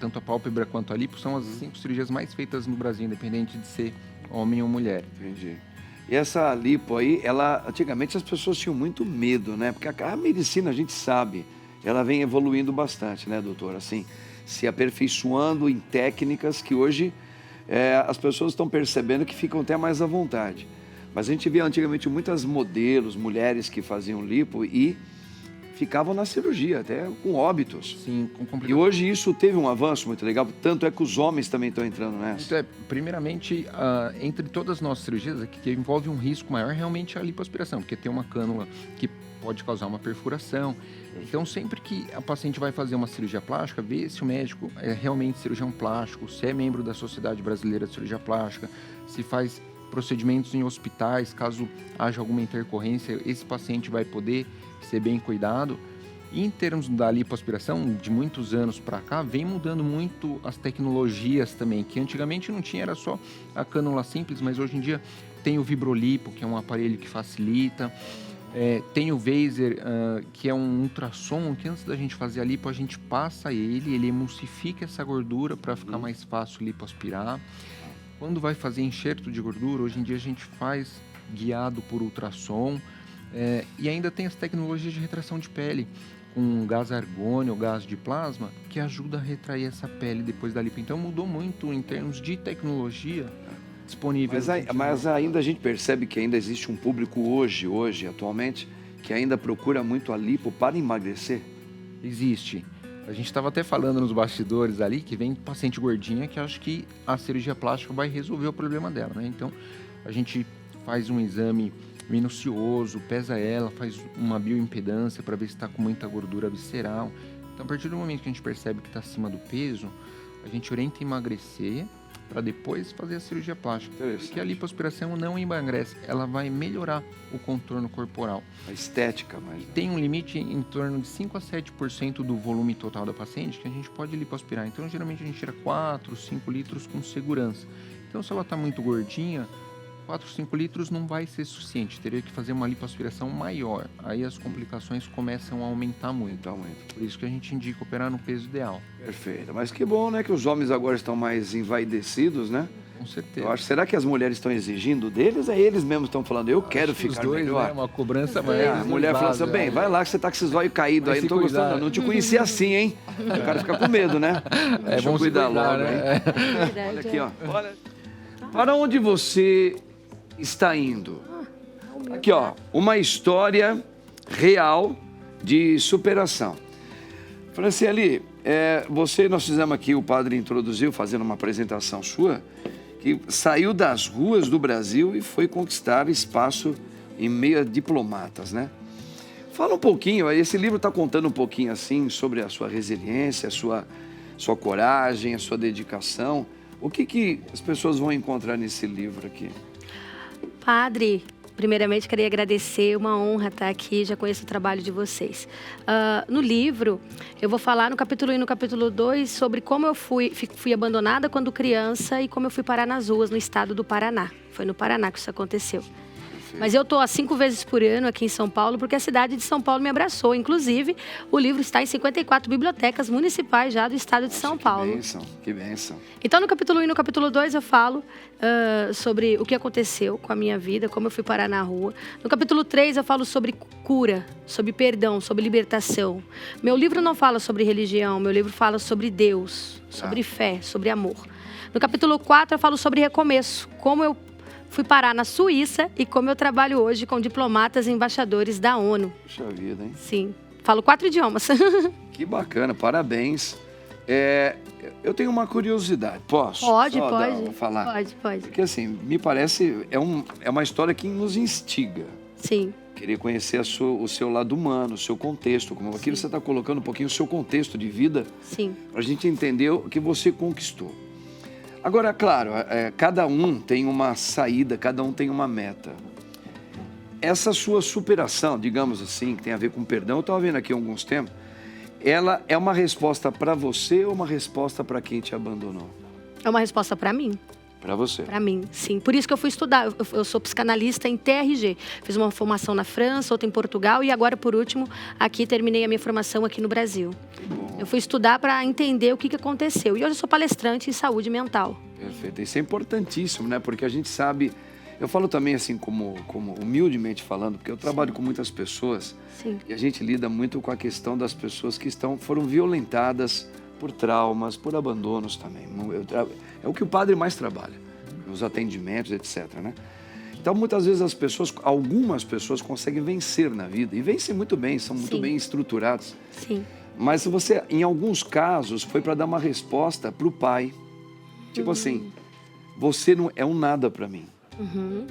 tanto a pálpebra quanto a lipo são as 5 cirurgias mais feitas no Brasil, independente de ser homem ou mulher. Entendi. E essa lipo aí, antigamente as pessoas tinham muito medo, né? Porque a medicina, a gente sabe, ela vem evoluindo bastante, né, doutor? Assim, se aperfeiçoando em técnicas que hoje as pessoas estão percebendo que ficam até mais à vontade. Mas a gente via antigamente muitas modelos, mulheres que faziam lipo e ficavam na cirurgia, até com óbitos. Sim, com E complicações. hoje isso teve um avanço muito legal, tanto é que os homens também estão entrando nessa. Primeiramente, entre todas as nossas cirurgias, que envolve um risco maior, realmente é a lipoaspiração, porque tem uma cânula que pode causar uma perfuração. Então, sempre que a paciente vai fazer uma cirurgia plástica, vê se o médico é realmente cirurgião plástico, se é membro da Sociedade Brasileira de Cirurgia Plástica, se faz procedimentos em hospitais, caso haja alguma intercorrência, esse paciente vai poder ser bem cuidado. E em termos da lipoaspiração, de muitos anos para cá, vem mudando muito as tecnologias também, que antigamente não tinha, era só a cânula simples, mas hoje em dia tem o Vibrolipo, que é um aparelho que facilita. Tem o Vaser, que é um ultrassom, que antes da gente fazer a lipo, a gente passa ele emulsifica essa gordura para ficar mais fácil lipoaspirar. Quando vai fazer enxerto de gordura, hoje em dia a gente faz guiado por ultrassom. E ainda tem as tecnologias de retração de pele, com gás argônio, gás de plasma, que ajuda a retrair essa pele depois da lipo. Então mudou muito em termos de tecnologia disponível. Mas ainda a gente percebe que ainda existe um público hoje, atualmente, que ainda procura muito a lipo para emagrecer. Existe. A gente estava até falando nos bastidores ali que vem paciente gordinha que acha que a cirurgia plástica vai resolver o problema dela, né? Então, a gente faz um exame minucioso, pesa ela, faz uma bioimpedância para ver se está com muita gordura visceral. Então, a partir do momento que a gente percebe que está acima do peso, a gente orienta a emagrecer para depois fazer a cirurgia plástica. Porque a lipoaspiração não emagrece, ela vai melhorar o contorno corporal. A estética, mas... Tem um limite em torno de 5 a 7% do volume total da paciente que a gente pode lipoaspirar. Então, geralmente, a gente tira 4, 5 litros com segurança. Então, se ela está muito gordinha, 4, 5 litros não vai ser suficiente. Teria que fazer uma lipoaspiração maior. Aí as complicações começam a aumentar muito. Por isso que a gente indica operar no peso ideal. Perfeito. Mas que bom, né? Que os homens agora estão mais envaidecidos, né? Com certeza. Eu acho, será que as mulheres estão exigindo deles? É eles mesmos estão falando, eu quero ficar os dois, melhor. né? Uma cobrança maior. A mulher fala assim, bem, vai lá que você tá com esses olhos caídos aí, não tô gostando, não te conheci assim, hein? O cara fica com medo, né? Deixa eu cuidar logo, né? hein? Olha aqui, ó. Para onde você está indo? Aqui, ó, uma história real de superação. Franciele, nós fizemos aqui, o padre introduziu, fazendo uma apresentação sua, que saiu das ruas do Brasil e foi conquistar espaço em meio a diplomatas, né? Fala um pouquinho, esse livro está contando um pouquinho assim sobre a sua resiliência, a sua coragem, a sua dedicação. O que as pessoas vão encontrar nesse livro aqui? Padre, primeiramente queria agradecer, uma honra estar aqui, já conheço o trabalho de vocês. No livro, eu vou falar no capítulo 1 e no capítulo 2 sobre como eu fui abandonada quando criança e como eu fui parar nas ruas no estado do Paraná. Foi no Paraná que isso aconteceu. Mas eu estou há 5 vezes por ano aqui em São Paulo, porque a cidade de São Paulo me abraçou. Inclusive, o livro está em 54 bibliotecas municipais já do estado de São Paulo. Que bênção. Então, no capítulo 1 e no capítulo 2, eu falo sobre o que aconteceu com a minha vida, como eu fui parar na rua. No capítulo 3, eu falo sobre cura, sobre perdão, sobre libertação. Meu livro não fala sobre religião, meu livro fala sobre Deus, sobre fé, sobre amor. No capítulo 4, eu falo sobre recomeço, como eu fui parar na Suíça e como eu trabalho hoje com diplomatas e embaixadores da ONU. Puxa vida, hein? Sim. Falo 4 idiomas. Que bacana, parabéns. Eu tenho uma curiosidade. Posso? Pode. Falar? Pode. Porque assim, me parece, é uma história que nos instiga. Sim. Querer conhecer o seu lado humano, o seu contexto. Como aqui você está colocando um pouquinho o seu contexto de vida. Sim. Para a gente entender o que você conquistou. Agora, claro, cada um tem uma saída, cada um tem uma meta. Essa sua superação, digamos assim, que tem a ver com perdão, eu estava vendo aqui há alguns tempos, ela é uma resposta para você ou uma resposta para quem te abandonou? É uma resposta para mim. Para você? Para mim, sim. Por isso que eu fui estudar. Eu sou psicanalista em TRG. Fiz uma formação na França, outra em Portugal e agora, por último, aqui terminei a minha formação aqui no Brasil. Eu fui estudar para entender o que aconteceu. E hoje eu sou palestrante em saúde mental. Perfeito. Isso é importantíssimo, né? Porque a gente sabe... Eu falo também assim, como humildemente falando, porque eu trabalho com muitas pessoas. Sim. E a gente lida muito com a questão das pessoas que foram violentadas por traumas, por abandonos também. É o que o padre mais trabalha, nos atendimentos, etc, né? Então, muitas vezes algumas pessoas conseguem vencer na vida e vencem muito bem, são muito Sim. bem estruturados. Sim. Mas você, em alguns casos, foi para dar uma resposta para o pai. Tipo assim, você não é um nada para mim.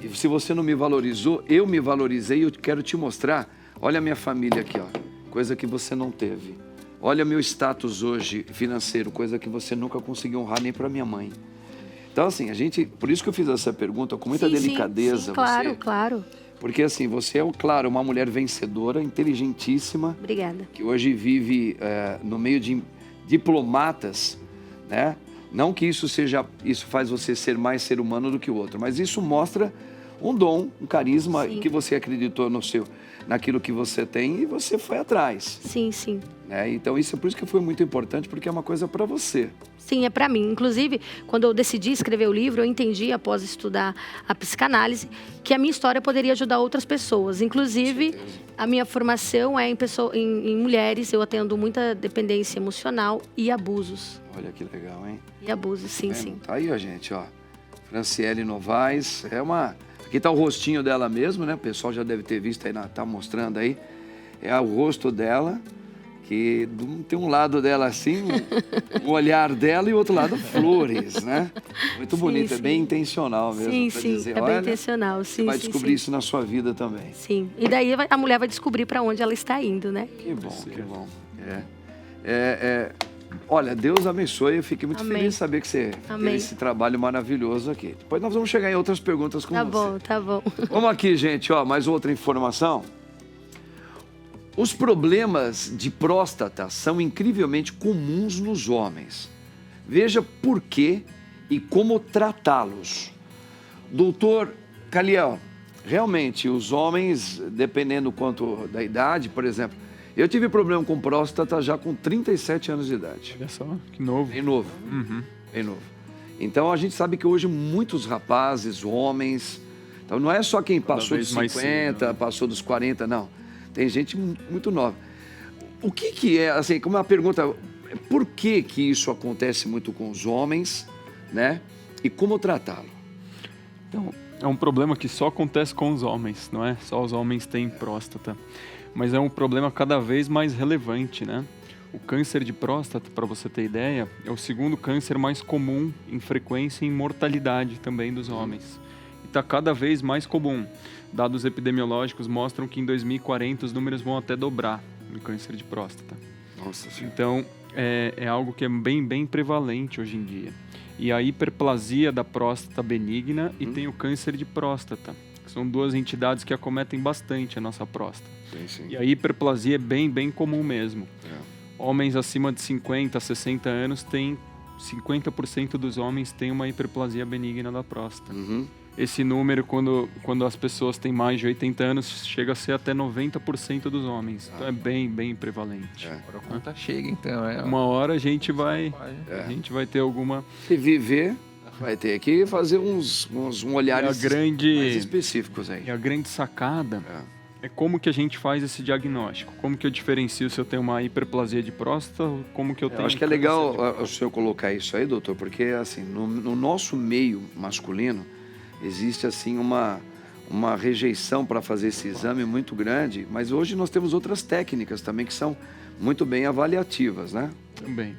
E se você não me valorizou, eu me valorizei e eu quero te mostrar. Olha a minha família aqui, ó, coisa que você não teve. Olha meu status hoje financeiro, coisa que você nunca conseguiu honrar nem para minha mãe. Então, assim, por isso que eu fiz essa pergunta com muita Sim, sim, delicadeza. sim, claro, você, claro. porque, assim, você é, claro, uma mulher vencedora, inteligentíssima, Obrigada. que hoje vive no meio de diplomatas, né? Não que isso faz você ser mais ser humano do que o outro, mas isso mostra um dom, um carisma, Sim. que você acreditou naquilo que você tem e você foi atrás. Sim, sim. Né? Então, isso é por isso que foi muito importante, porque é uma coisa para você. Sim, é para mim. Inclusive, quando eu decidi escrever o livro, eu entendi, após estudar a psicanálise, que a minha história poderia ajudar outras pessoas. Inclusive, a minha formação é em mulheres. Eu atendo muita dependência emocional e abusos. Olha que legal, hein? E abusos, sim, É, sim. Tá aí, ó, gente, ó. Franciele Novaes, Aqui tá o rostinho dela mesmo, né? O pessoal já deve ter visto aí, tá mostrando aí. É o rosto dela, que tem um lado dela assim, o olhar dela e o outro lado flores, né? Muito Sim, bonito, sim. é bem intencional mesmo. Sim, pra sim, dizer, é olha, bem intencional. Sim, você vai sim, descobrir sim. isso na sua vida também. Sim. E daí a mulher vai descobrir para onde ela está indo, né? Que bom, que bom. Olha, Deus abençoe. Eu fiquei muito Amém. feliz de saber que você Amém. teve esse trabalho maravilhoso aqui. Depois nós vamos chegar em outras perguntas com Tá você. bom, tá bom. Vamos aqui, gente, ó, mais outra informação. Os problemas de próstata são incrivelmente comuns nos homens. Veja por quê e como tratá-los. Doutor Caliel, realmente os homens, dependendo quanto da idade, por exemplo, eu tive problema com próstata já com 37 anos de idade. Olha só, que novo. Bem novo. Bem novo. Então a gente sabe que hoje muitos rapazes, homens, então não é só quem passou dos vez mais 50, cedo, né? passou dos 40, não. Tem gente muito nova. O que é, assim, como uma pergunta, por que isso acontece muito com os homens, né? E como tratá-lo? Então, é um problema que só acontece com os homens, não é? Só os homens têm próstata. Mas é um problema cada vez mais relevante, né? O câncer de próstata, para você ter ideia, é o segundo câncer mais comum em frequência e em mortalidade também dos homens. E está cada vez mais comum. Dados epidemiológicos mostram que em 2040 os números vão até dobrar no câncer de próstata. Nossa Senhora. Então, é algo que é bem prevalente hoje em dia. E a hiperplasia da próstata benigna e tem o câncer de próstata. Que são duas entidades que acometem bastante a nossa próstata. Sim. E a hiperplasia é bem comum mesmo. Homens acima de 50, 60 anos têm 50% dos homens têm uma hiperplasia benigna da próstata. Esse número, quando as pessoas têm mais de 80 anos, chega a ser até 90% dos homens. Então é bem prevalente. Agora a conta chega, então. Uma hora a gente vai ter alguma... Se viver, vai ter que fazer uns olhares mais específicos aí. E a grande sacada é como que a gente faz esse diagnóstico. Como que eu diferencio se eu tenho uma hiperplasia de próstata ou como que eu tenho... Eu acho que é legal o senhor colocar isso aí, doutor, porque assim, no nosso meio masculino, existe assim uma rejeição para fazer esse exame muito grande, mas hoje nós temos outras técnicas também que são muito bem avaliativas, né? Também.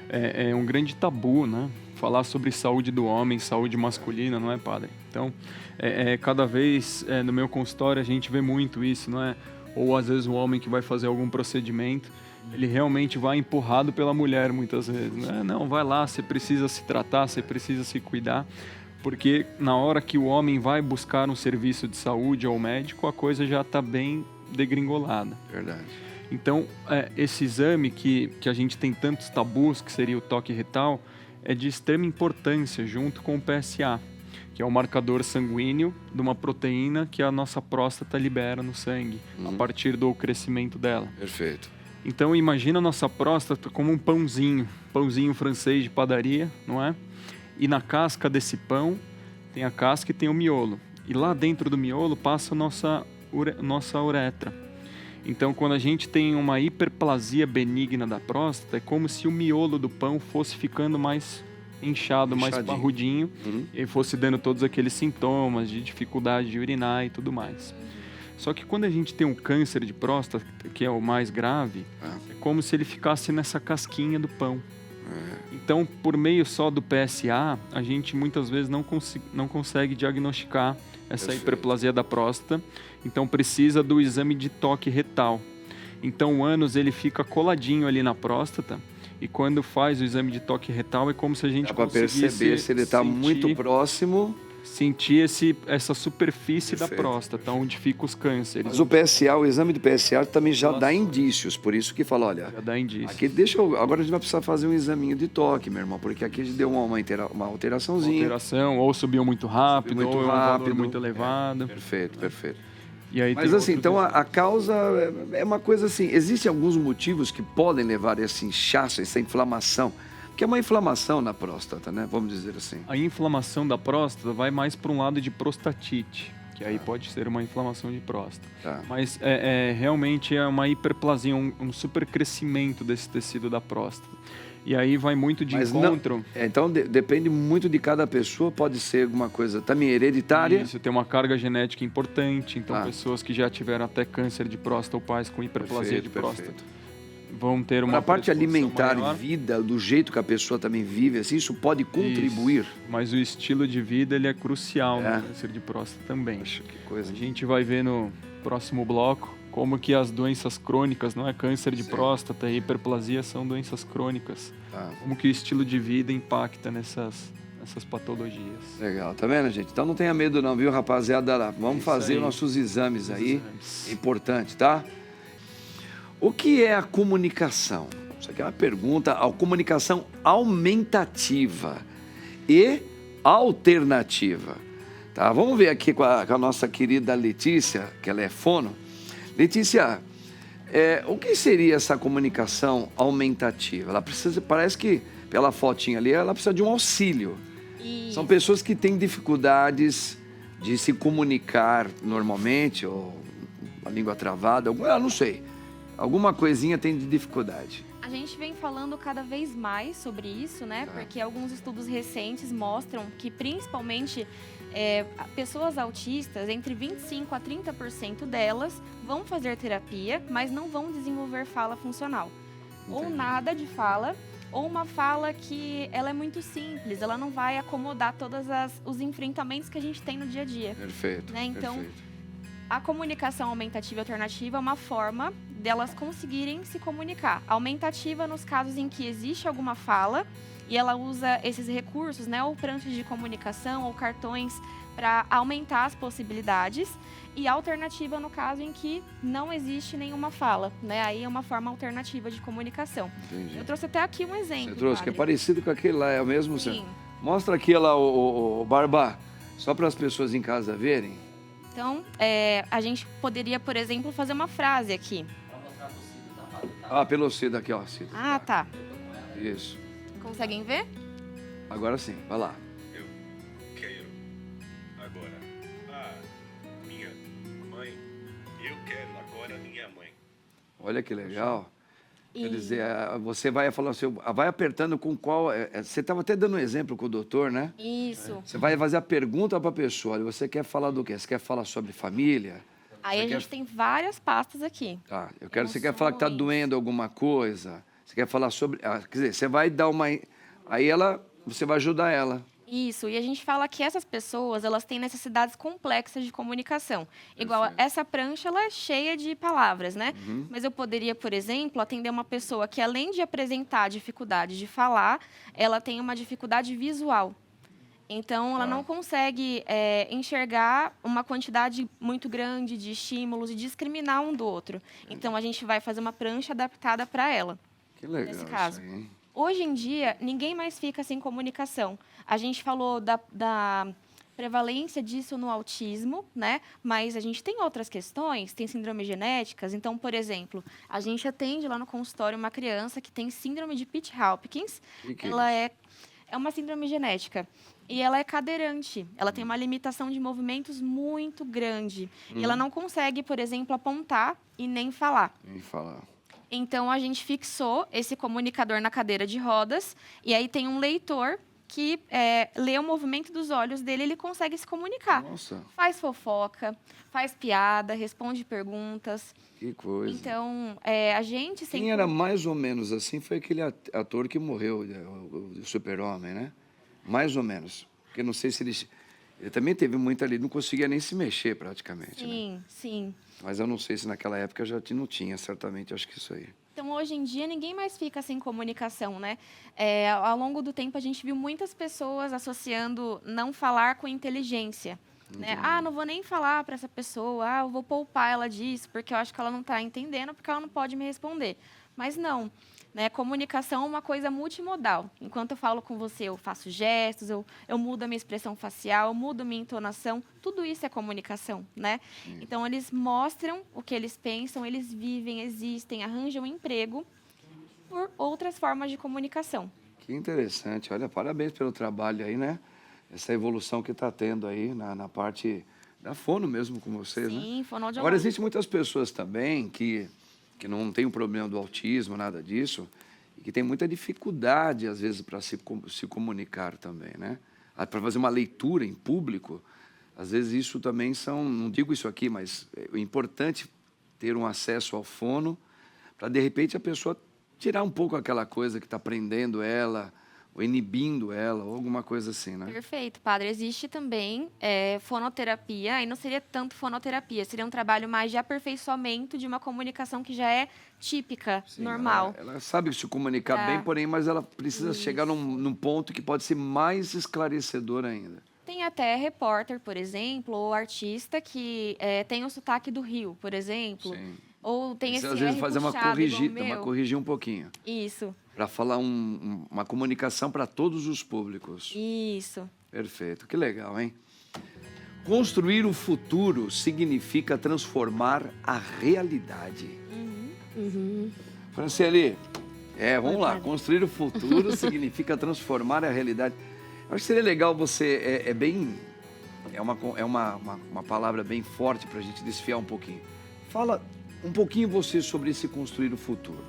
É um grande tabu, né? Falar sobre saúde do homem, saúde masculina, não é, padre? Então, cada vez no meu consultório a gente vê muito isso, não é? Ou às vezes o homem que vai fazer algum procedimento, ele realmente vai empurrado pela mulher muitas vezes, né? Não, vai lá, você precisa se tratar, você precisa se cuidar. Porque na hora que o homem vai buscar um serviço de saúde ou médico, a coisa já está bem degringolada. Verdade. Então, esse exame que a gente tem tantos tabus, que seria o toque retal, é de extrema importância junto com o PSA, que é o marcador sanguíneo de uma proteína que a nossa próstata libera no sangue, a partir do crescimento dela. Perfeito. Então, imagina a nossa próstata como um pãozinho francês de padaria, não é? E na casca desse pão tem a casca e tem o miolo. E lá dentro do miolo passa a nossa uretra. Então, quando a gente tem uma hiperplasia benigna da próstata, é como se o miolo do pão fosse ficando mais inchado, mais Inchadinho. parrudinho, e fosse dando todos aqueles sintomas de dificuldade de urinar e tudo mais. Só que quando a gente tem um câncer de próstata, que é o mais grave, é como se ele ficasse nessa casquinha do pão. Então, por meio só do PSA, a gente muitas vezes não consegue diagnosticar essa hiperplasia da próstata. Então, precisa do exame de toque retal. Então, o ânus ele fica coladinho ali na próstata. E quando faz o exame de toque retal, é como se a gente Dá para conseguisse perceber se ele está muito próximo. sentir essa superfície da Perfeito, próstata, onde ficam os cânceres. Mas o PSA, o exame do PSA também já dá indícios, por isso que fala, olha, Já dá indício. aqui agora a gente vai precisar fazer um examinho de toque, meu irmão, porque aqui a gente deu uma alteraçãozinha. Alteração, ou subiu muito rápido, Subiu muito ou é um valor rápido. muito elevado. Perfeito, perfeito. E aí Mas tem assim, outros então a causa é uma coisa assim, existem alguns motivos que podem levar a esse inchaço, essa inflamação, que é uma inflamação na próstata, né? Vamos dizer assim. A inflamação da próstata vai mais para um lado de prostatite, que aí pode ser uma inflamação de próstata. Tá. Mas realmente é uma hiperplasia, um supercrescimento desse tecido da próstata. E aí vai muito de Mas encontro. Então depende muito de cada pessoa, pode ser alguma coisa também hereditária. Isso, tem uma carga genética importante. Então, Ah. pessoas que já tiveram até câncer de próstata ou pais com hiperplasia de próstata Perfeito. vão ter uma A parte predisposição alimentar maior. e vida, do jeito que a pessoa também vive, assim, isso pode contribuir. Isso. Mas o estilo de vida ele é crucial É. no câncer de próstata também. Poxa, que coisa. A gente vai ver no próximo bloco como que as doenças crônicas, não é câncer de próstata e hiperplasia são doenças crônicas. Tá. Como que o estilo de vida impacta nessas patologias. Legal, tá vendo, gente? Então não tenha medo não, viu, rapaziada? Vamos fazer aí. nossos exames aí. Exames. É importante, tá? O que é a comunicação? Isso aqui é uma pergunta. A comunicação aumentativa e alternativa. Tá? Vamos ver aqui com a nossa querida Letícia, que ela é fono. Letícia, o que seria essa comunicação aumentativa? Ela precisa, parece que pela fotinha ali, ela precisa de um auxílio. São pessoas que têm dificuldades de se comunicar normalmente, ou a língua travada, eu não sei. Alguma coisinha tem de dificuldade. A gente vem falando cada vez mais sobre isso, né? Porque alguns estudos recentes mostram que, principalmente, pessoas autistas, entre 25% a 30% delas vão fazer terapia, mas não vão desenvolver fala funcional. Ou nada de fala, ou uma fala que ela é muito simples, ela não vai acomodar todos os enfrentamentos que a gente tem no dia a dia. Perfeito. Né? Então, perfeito. a comunicação aumentativa e alternativa é uma forma delas conseguirem se comunicar. Aumentativa nos casos em que existe alguma fala e ela usa esses recursos, né, ou pranchas de comunicação ou cartões para aumentar as possibilidades. E alternativa no caso em que não existe nenhuma fala, né? Aí é uma forma alternativa de comunicação. Entendi. Eu trouxe até aqui um exemplo. Você trouxe, que é padre. parecido com aquele lá, é o mesmo? Sim. Mostra aqui lá, o Barba, só para as pessoas em casa verem. Então, a gente poderia, por exemplo, fazer uma frase aqui. Ah, pelo Cida aqui, ó. Cida. Ah, tá. Isso. Conseguem ver? Agora sim, vai lá. Eu quero agora a minha mãe. Eu quero agora a minha mãe. Olha que legal. Quer dizer, você vai falar assim, vai apertando com qual... Você estava até dando um exemplo com o doutor, né? Isso. Você vai fazer a pergunta para a pessoa. Olha, você quer falar do quê? Você quer falar sobre família? Aí a gente tem várias pastas aqui. Tá, você quer falar que está doendo alguma coisa? Você quer falar sobre... quer dizer, você vai dar uma... Aí você vai ajudar ela. Isso, e a gente fala que essas pessoas, elas têm necessidades complexas de comunicação. Igual essa prancha, ela é cheia de palavras, né? Mas eu poderia, por exemplo, atender uma pessoa que, além de apresentar dificuldade de falar, ela tem uma dificuldade visual. Então, ela não consegue enxergar uma quantidade muito grande de estímulos e discriminar um do outro. Então, a gente vai fazer uma prancha adaptada para ela. Que legal Nesse caso. isso aí, hein? Hoje em dia, ninguém mais fica sem comunicação. A gente falou da prevalência disso no autismo, né? Mas a gente tem outras questões, tem síndromes genéticas. Então, por exemplo, a gente atende lá no consultório uma criança que tem síndrome de Pitt-Hopkins. Ela é uma síndrome genética. E ela é cadeirante. Ela tem uma limitação de movimentos muito grande. E ela não consegue, por exemplo, apontar e nem falar. Nem falar. Então, a gente fixou esse comunicador na cadeira de rodas. E aí tem um leitor que lê o movimento dos olhos dele, ele consegue se comunicar. Nossa, Faz fofoca, faz piada, responde perguntas. que coisa. Então, a gente sempre... Quem era mais ou menos assim foi aquele ator que morreu, o Super-Homem, né? Mais ou menos. Porque não sei se ele também teve muito ali, não conseguia nem se mexer praticamente, né? Sim, sim. Mas eu não sei se naquela época já não tinha, certamente, acho que isso aí. Então, hoje em dia, ninguém mais fica sem comunicação, né? Ao longo do tempo, a gente viu muitas pessoas associando não falar com inteligência. Né? Ah, não vou nem falar para essa pessoa, eu vou poupar ela disso, porque eu acho que ela não está entendendo, porque ela não pode me responder. Mas não, né? Comunicação é uma coisa multimodal. Enquanto eu falo com você, eu faço gestos, eu mudo a minha expressão facial, eu mudo a minha entonação, tudo isso é comunicação, né? Então, eles mostram o que eles pensam, eles vivem, existem, arranjam emprego por outras formas de comunicação. Que interessante. Olha, parabéns pelo trabalho aí, né? Essa evolução que está tendo aí na parte da fono mesmo com vocês, né? Sim, fonoaudiólogo. Agora, existem muitas pessoas também que não tem o problema do autismo, nada disso, e que tem muita dificuldade, às vezes, para se comunicar também, né? Para fazer uma leitura em público, às vezes isso também não digo isso aqui, mas é importante ter um acesso ao fono para, de repente, a pessoa tirar um pouco aquela coisa que está prendendo ela, ou inibindo ela, ou alguma coisa assim, né? Perfeito, padre. Existe também fonoterapia, e não seria tanto fonoterapia, seria um trabalho mais de aperfeiçoamento de uma comunicação que já é típica, Sim, normal. Ela sabe se comunicar bem, porém, mas ela precisa chegar num ponto que pode ser mais esclarecedor ainda. Tem até repórter, por exemplo, ou artista que tem o sotaque do Rio, por exemplo. Sim. Ou tem esse Às vezes R fazer uma puxado, igual o corrigida, meu. corrigir um pouquinho. Isso, Para falar uma comunicação para todos os públicos. isso. Perfeito, que legal, hein? Construir o futuro significa transformar a realidade. Franciele, vamos lá. Construir o futuro significa transformar a realidade. Eu acho que seria legal você... É uma palavra bem forte para a gente desfiar um pouquinho. Fala um pouquinho você sobre esse construir o futuro.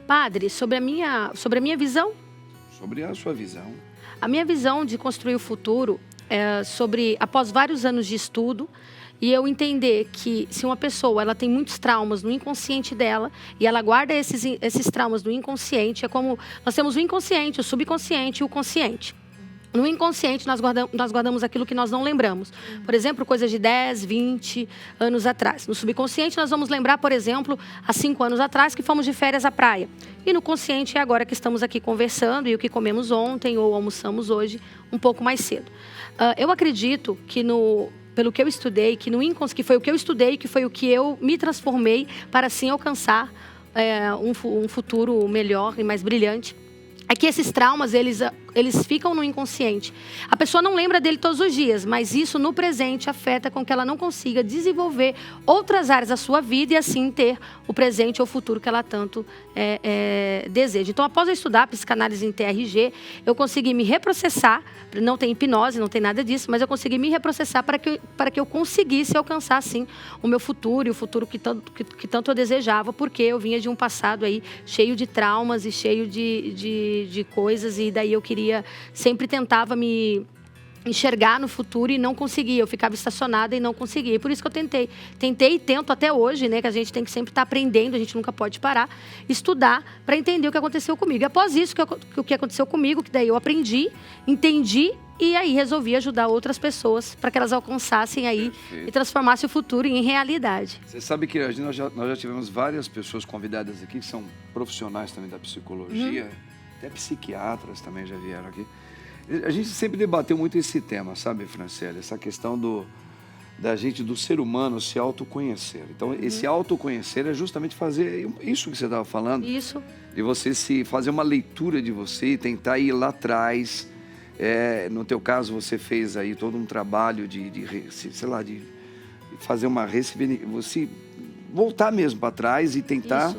Padre, sobre a minha visão, Sobre a sua visão. a minha visão de construir o futuro é sobre, após vários anos de estudo, e eu entender que se uma pessoa ela tem muitos traumas no inconsciente dela e ela guarda esses traumas no inconsciente, é como nós temos o inconsciente, o subconsciente e o consciente. No inconsciente, nós guardamos aquilo que nós não lembramos. Por exemplo, coisas de 10, 20 anos atrás. No subconsciente, nós vamos lembrar, por exemplo, há 5 anos atrás, que fomos de férias à praia. E no consciente, é agora que estamos aqui conversando e o que comemos ontem ou almoçamos hoje, um pouco mais cedo. Eu acredito que pelo que eu estudei, que foi o que eu estudei, que foi o que eu me transformei para, assim, alcançar um futuro melhor e mais brilhante. É que esses traumas, eles ficam no inconsciente. A pessoa não lembra dele todos os dias, mas isso no presente afeta com que ela não consiga desenvolver outras áreas da sua vida e assim ter o presente ou o futuro que ela tanto deseja. Então, após eu estudar psicanálise em TRG, eu consegui me reprocessar, não tem hipnose, não tem nada disso, mas eu consegui me reprocessar para que eu conseguisse alcançar, sim, o meu futuro e o futuro que tanto eu desejava, porque eu vinha de um passado aí cheio de traumas e cheio de coisas, e daí eu sempre tentava me enxergar no futuro e não conseguia. Eu ficava estacionada e não conseguia. E por isso que eu tentei e tento até hoje, né? Que a gente tem que sempre estar aprendendo, a gente nunca pode parar, estudar para entender o que aconteceu comigo. E após isso, o que aconteceu comigo, que daí eu aprendi, entendi e aí resolvi ajudar outras pessoas para que elas alcançassem aí e transformassem o futuro em realidade. Você sabe que nós já tivemos várias pessoas convidadas aqui que são profissionais também da psicologia, até psiquiatras também já vieram aqui. A gente sempre debateu muito esse tema, sabe, Franciele? Essa questão do ser humano se autoconhecer. Então, esse autoconhecer é justamente fazer isso que você estava falando. Isso. De você fazer uma leitura de você e tentar ir lá atrás. No teu caso, você fez aí todo um trabalho de fazer você voltar mesmo para trás e tentar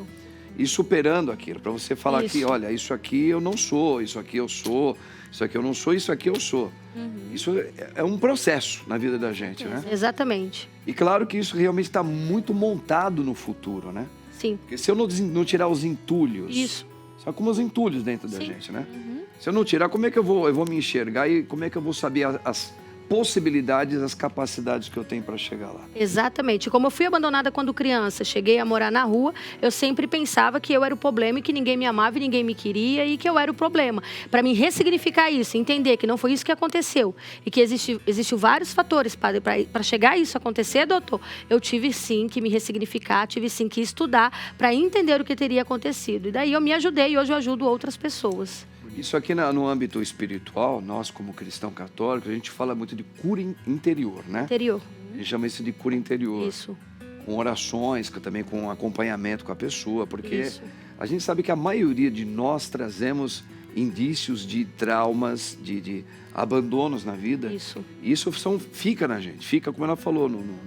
ir superando aquilo. Para você falar que, olha, isso aqui eu não sou, isso aqui eu sou, isso aqui eu não sou, isso aqui eu sou. Isso é um processo na vida da gente, né? Exatamente. E claro que isso realmente está muito montado no futuro, né? Sim. Porque se eu não tirar os entulhos... Isso. São como os entulhos dentro da gente, né? Se eu não tirar, como é que eu vou me enxergar e como é que eu vou saber as possibilidades, as capacidades que eu tenho para chegar lá? Exatamente. Como eu fui abandonada quando criança, cheguei a morar na rua, eu sempre pensava que eu era o problema e que ninguém me amava e ninguém me queria e que eu era o problema. Para mim ressignificar isso, entender que não foi isso que aconteceu e que existiu vários fatores para chegar a isso acontecer, doutor, eu tive sim que me ressignificar, tive sim que estudar para entender o que teria acontecido. E daí eu me ajudei e hoje eu ajudo outras pessoas. Isso aqui no âmbito espiritual, nós como cristão católico, a gente fala muito de cura interior, né? Interior. A gente chama isso de cura interior. Isso. Com orações, também com acompanhamento com a pessoa, porque Isso. a gente sabe que a maioria de nós trazemos indícios de traumas, de abandonos na vida. Isso. E isso fica na gente, fica, como ela falou, no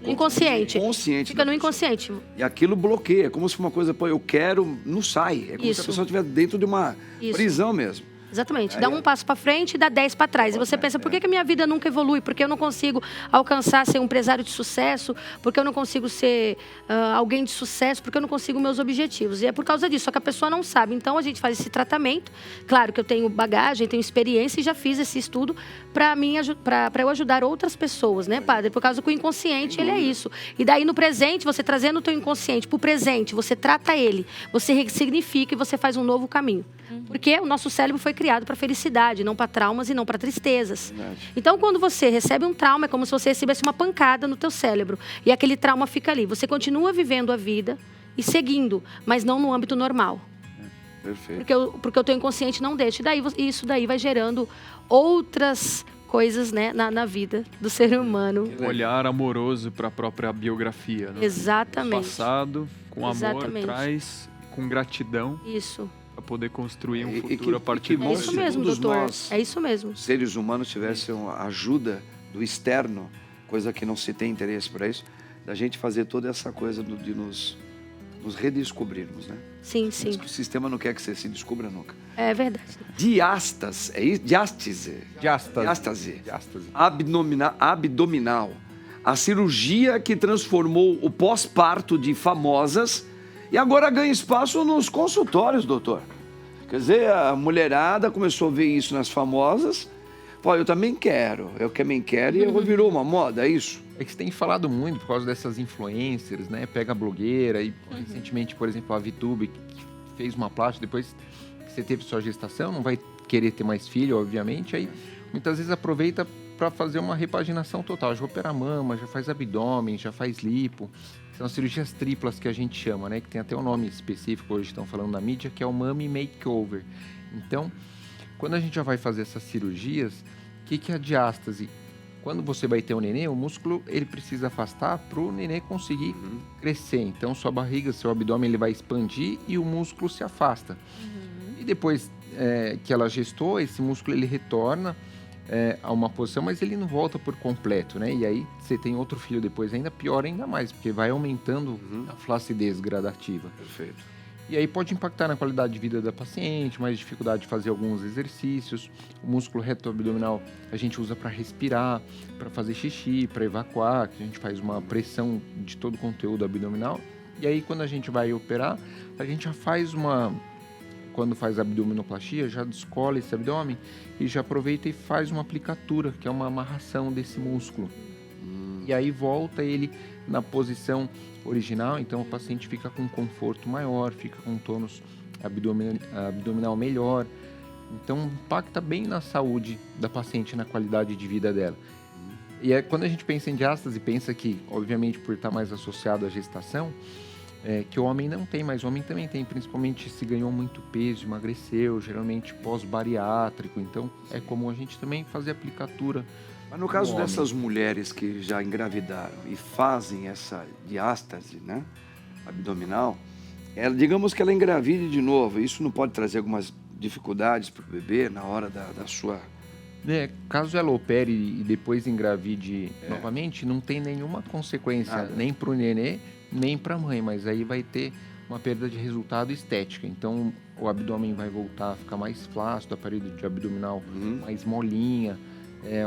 Inconsciente. Inconsciente Fica da no pessoa. inconsciente. E aquilo bloqueia, é como se uma coisa, pô, eu quero, não sai. É como se Isso. a pessoa estivesse dentro de uma Isso. prisão mesmo. Exatamente. Aí Dá um passo para frente e dá 10 para trás. E você pensa, por que a minha vida nunca evolui? Por que eu não consigo alcançar ser um empresário de sucesso? Por que eu não consigo ser alguém de sucesso? Por que eu não consigo meus objetivos? E é por causa disso, só que a pessoa não sabe. Então, a gente faz esse tratamento. Claro que eu tenho bagagem, tenho experiência e já fiz esse estudo para eu ajudar outras pessoas, né, padre? Por causa que o inconsciente, ele é isso. E daí, no presente, você trazendo o teu inconsciente para o presente, você trata ele, você ressignifica e você faz um novo caminho. Porque o nosso cérebro foi criado para felicidade, não para traumas e não para tristezas. Verdade. Então, quando você recebe um trauma, é como se você recebesse uma pancada no teu cérebro. E aquele trauma fica ali. Você continua vivendo a vida e seguindo, mas não no âmbito normal. Perfeito. Porque o teu inconsciente não deixa. E isso daí vai gerando outras coisas, né, na vida do ser humano. Um olhar amoroso para a própria biografia. Né? Exatamente. Passado, com amor, Exatamente. traz com gratidão. Isso. Para poder construir um E futuro a partir que É bom isso se mesmo, todos doutor. nós, É isso mesmo. seres humanos, tivessem a ajuda do externo, coisa que não se tem interesse para isso, da gente fazer toda essa coisa de nos redescobrirmos, né? Sim, sim. O sistema não quer que você se descubra nunca. É verdade. Diástase, é isso? Diástase. Abdominal. A cirurgia que transformou o pós-parto de famosas e agora ganha espaço nos consultórios, doutor. Quer dizer, a mulherada começou a ver isso nas famosas. Pô, eu também quero, e virou uma moda, é isso? É que você tem falado muito por causa dessas influencers, né? Pega a blogueira e recentemente, por exemplo, a VTube, que fez uma plástica depois que você teve sua gestação, não vai querer ter mais filho, obviamente, aí muitas vezes aproveita para fazer uma repaginação total. Já opera mama, já faz abdômen, já faz lipo. São as cirurgias triplas que a gente chama, né? Que tem até um nome específico, hoje estão falando na mídia, que é o Mummy Makeover. Então, quando a gente já vai fazer essas cirurgias, o que é a diástase? Quando você vai ter um nenê, o músculo ele precisa afastar para o nenê conseguir crescer. Então, sua barriga, seu abdômen, ele vai expandir e o músculo se afasta. E depois que ela gestou, esse músculo ele retorna a uma posição, mas ele não volta por completo, né? E aí você tem outro filho depois, ainda pior ainda mais, porque vai aumentando a flacidez gradativa. Perfeito. E aí pode impactar na qualidade de vida da paciente, mais dificuldade de fazer alguns exercícios. O músculo reto abdominal a gente usa para respirar, para fazer xixi, para evacuar, que a gente faz uma pressão de todo o conteúdo abdominal. E aí quando a gente vai operar, a gente já faz quando faz abdominoplastia, já descola esse abdômen e já aproveita e faz uma aplicatura, que é uma amarração desse músculo. E aí volta ele na posição original, então o paciente fica com um conforto maior, fica com um tônus abdominal melhor. Então impacta bem na saúde da paciente, na qualidade de vida dela. E quando a gente pensa em diástase, pensa que, obviamente por estar mais associado à gestação, que o homem não tem, mas o homem também tem, principalmente se ganhou muito peso, emagreceu, geralmente pós-bariátrico, então é comum a gente também fazer aplicatura. Mas no caso dessas mulheres que já engravidaram e fazem essa diástase, né, abdominal, digamos que ela engravide de novo, isso não pode trazer algumas dificuldades para o bebê na hora da sua... Caso ela opere e depois engravide novamente, não tem nenhuma consequência, nem para o nenê, nem para a mãe, mas aí vai ter uma perda de resultado estética. Então, o abdômen vai voltar a ficar mais flácido, a parede de abdominal mais molinha.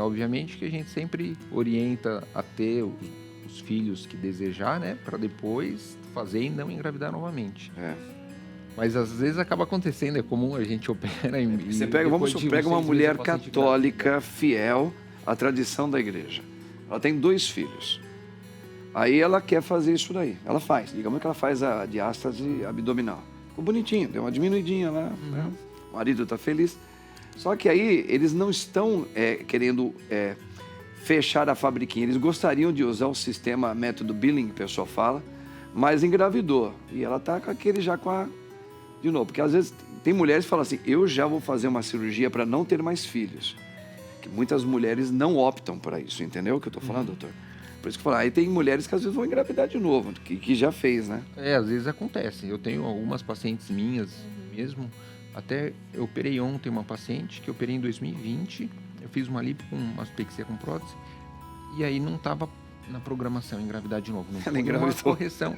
Obviamente que a gente sempre orienta a ter os filhos que desejar, né? Para depois fazer e não engravidar novamente. Mas às vezes acaba acontecendo, é comum, a gente opera em... Você pega, vamos supor, pega uma mulher católica, fiel à tradição da igreja. Ela tem 2 filhos. Aí ela quer fazer isso daí. Ela faz. Digamos que ela faz a diástase abdominal. Ficou bonitinho, deu uma diminuidinha lá. Né? O marido está feliz. Só que aí eles não estão querendo fechar a fabriquinha. Eles gostariam de usar o sistema método Billing, que o pessoal fala, mas engravidou. E ela está com aquele já com a... De novo, porque às vezes tem mulheres que falam assim, eu já vou fazer uma cirurgia para não ter mais filhos. Que muitas mulheres não optam para isso, entendeu o que eu estou falando, doutor? Por isso que eu falo, aí tem mulheres que às vezes vão engravidar de novo, que já fez, né? Às vezes acontece. Eu tenho algumas pacientes minhas mesmo, até eu operei ontem uma paciente que eu operei em 2020, eu fiz uma lipo com uma aspexia com prótese, e aí não estava na programação engravidar de novo. Não foi uma correção.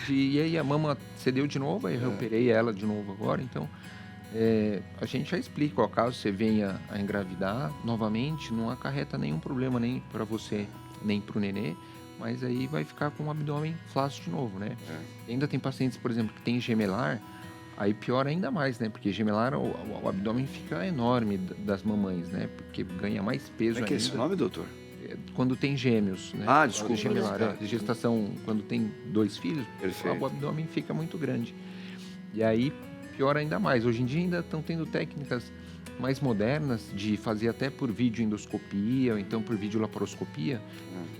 E aí a mama cedeu de novo, aí eu operei ela de novo agora. Então, a gente já explica, ó, caso você venha a engravidar novamente, não acarreta nenhum problema nem para você, nem para o nenê, mas aí vai ficar com o abdômen flácido de novo, né? Ainda tem pacientes, por exemplo, que tem gemelar, aí piora ainda mais, né? Porque gemelar, o abdômen fica enorme das mamães, né? Porque ganha mais peso ainda. Que é esse nome, doutor? Quando tem gêmeos, né? Desculpa. Gemelar, de gestação, quando tem 2 filhos, o abdômen fica muito grande. E aí piora ainda mais. Hoje em dia ainda estão tendo técnicas mais modernas de fazer até por videoendoscopia ou então por videolaparoscopia.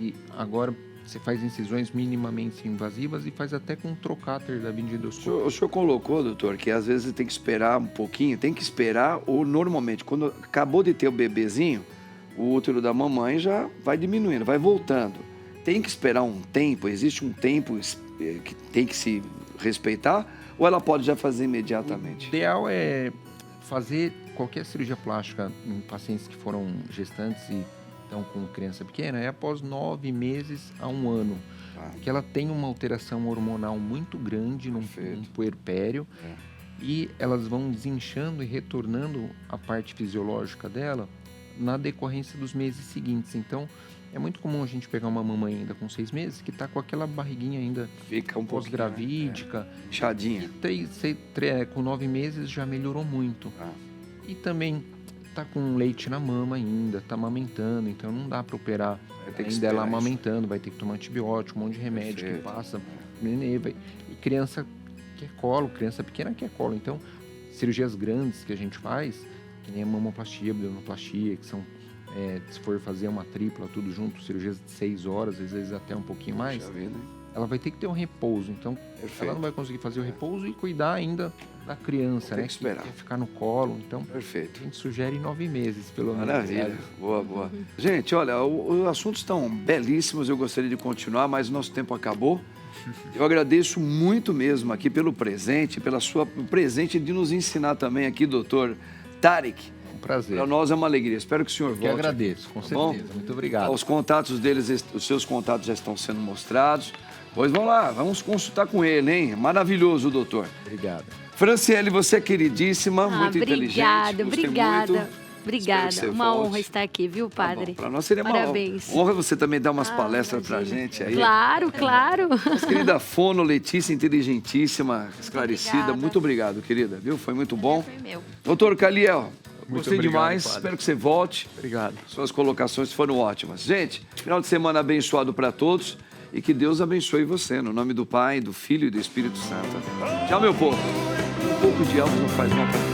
E agora você faz incisões minimamente invasivas e faz até com um trocáter da videoendoscopia. O senhor colocou, doutor, que às vezes tem que esperar um pouquinho, tem que esperar, ou normalmente, quando acabou de ter o bebezinho, o útero da mamãe já vai diminuindo, vai voltando. Tem que esperar um tempo, existe um tempo que tem que se respeitar, ou ela pode já fazer imediatamente? O ideal é fazer qualquer cirurgia plástica em pacientes que foram gestantes e estão com criança pequena, é após 9 meses a 1 ano. Que ela tem uma alteração hormonal muito grande no puerpério e elas vão desinchando e retornando a parte fisiológica dela na decorrência dos meses seguintes. Então, é muito comum a gente pegar uma mamãe ainda com 6 meses que está com aquela barriguinha ainda fica um pós-gravídica, inchadinha. Com 9 meses já melhorou muito. E também está com leite na mama ainda, está amamentando, então não dá para operar ainda ela amamentando, vai ter que tomar antibiótico, um monte de remédio que passa, nenê, e criança quer colo, criança pequena quer colo. Então, cirurgias grandes que a gente faz, que nem a mamoplastia, abdominoplastia, que são, se for fazer uma tripla, tudo junto, cirurgias de 6 horas, às vezes até um pouquinho mais, ela vai ter que ter um repouso. Então, ela não vai conseguir fazer o repouso e cuidar ainda da criança, né? Que quer ficar no colo. Então, a gente sugere 9 meses, pelo menos. Maravilha. Boa. Gente, olha, os assuntos estão belíssimos, eu gostaria de continuar, mas o nosso tempo acabou. Eu agradeço muito mesmo aqui pelo presente, o presente de nos ensinar também aqui, doutor Tarek. Um prazer. Para nós é uma alegria. Espero que o senhor volte. Eu agradeço, com certeza. Muito obrigado. Os contatos deles, os seus contatos já estão sendo mostrados. Pois vamos lá, vamos consultar com ele, hein? Maravilhoso, doutor. Obrigado. Franciele, você é queridíssima, muito inteligente. Obrigada. Uma honra estar aqui, viu, padre? Para nós seria uma honra você também dar umas palestras para a gente aí. Claro. Nossa querida Fono, Letícia, inteligentíssima, esclarecida. Obrigada. Muito obrigado, querida, viu? Foi muito bom. Foi meu. Doutor Caliel, gostei obrigado, demais. padre. Espero que você volte. Obrigado. Suas colocações foram ótimas. Gente, final de semana abençoado para todos e que Deus abençoe você. No nome do Pai, do Filho e do Espírito Santo. Tchau, meu povo. Um pouco de álcool não faz mal para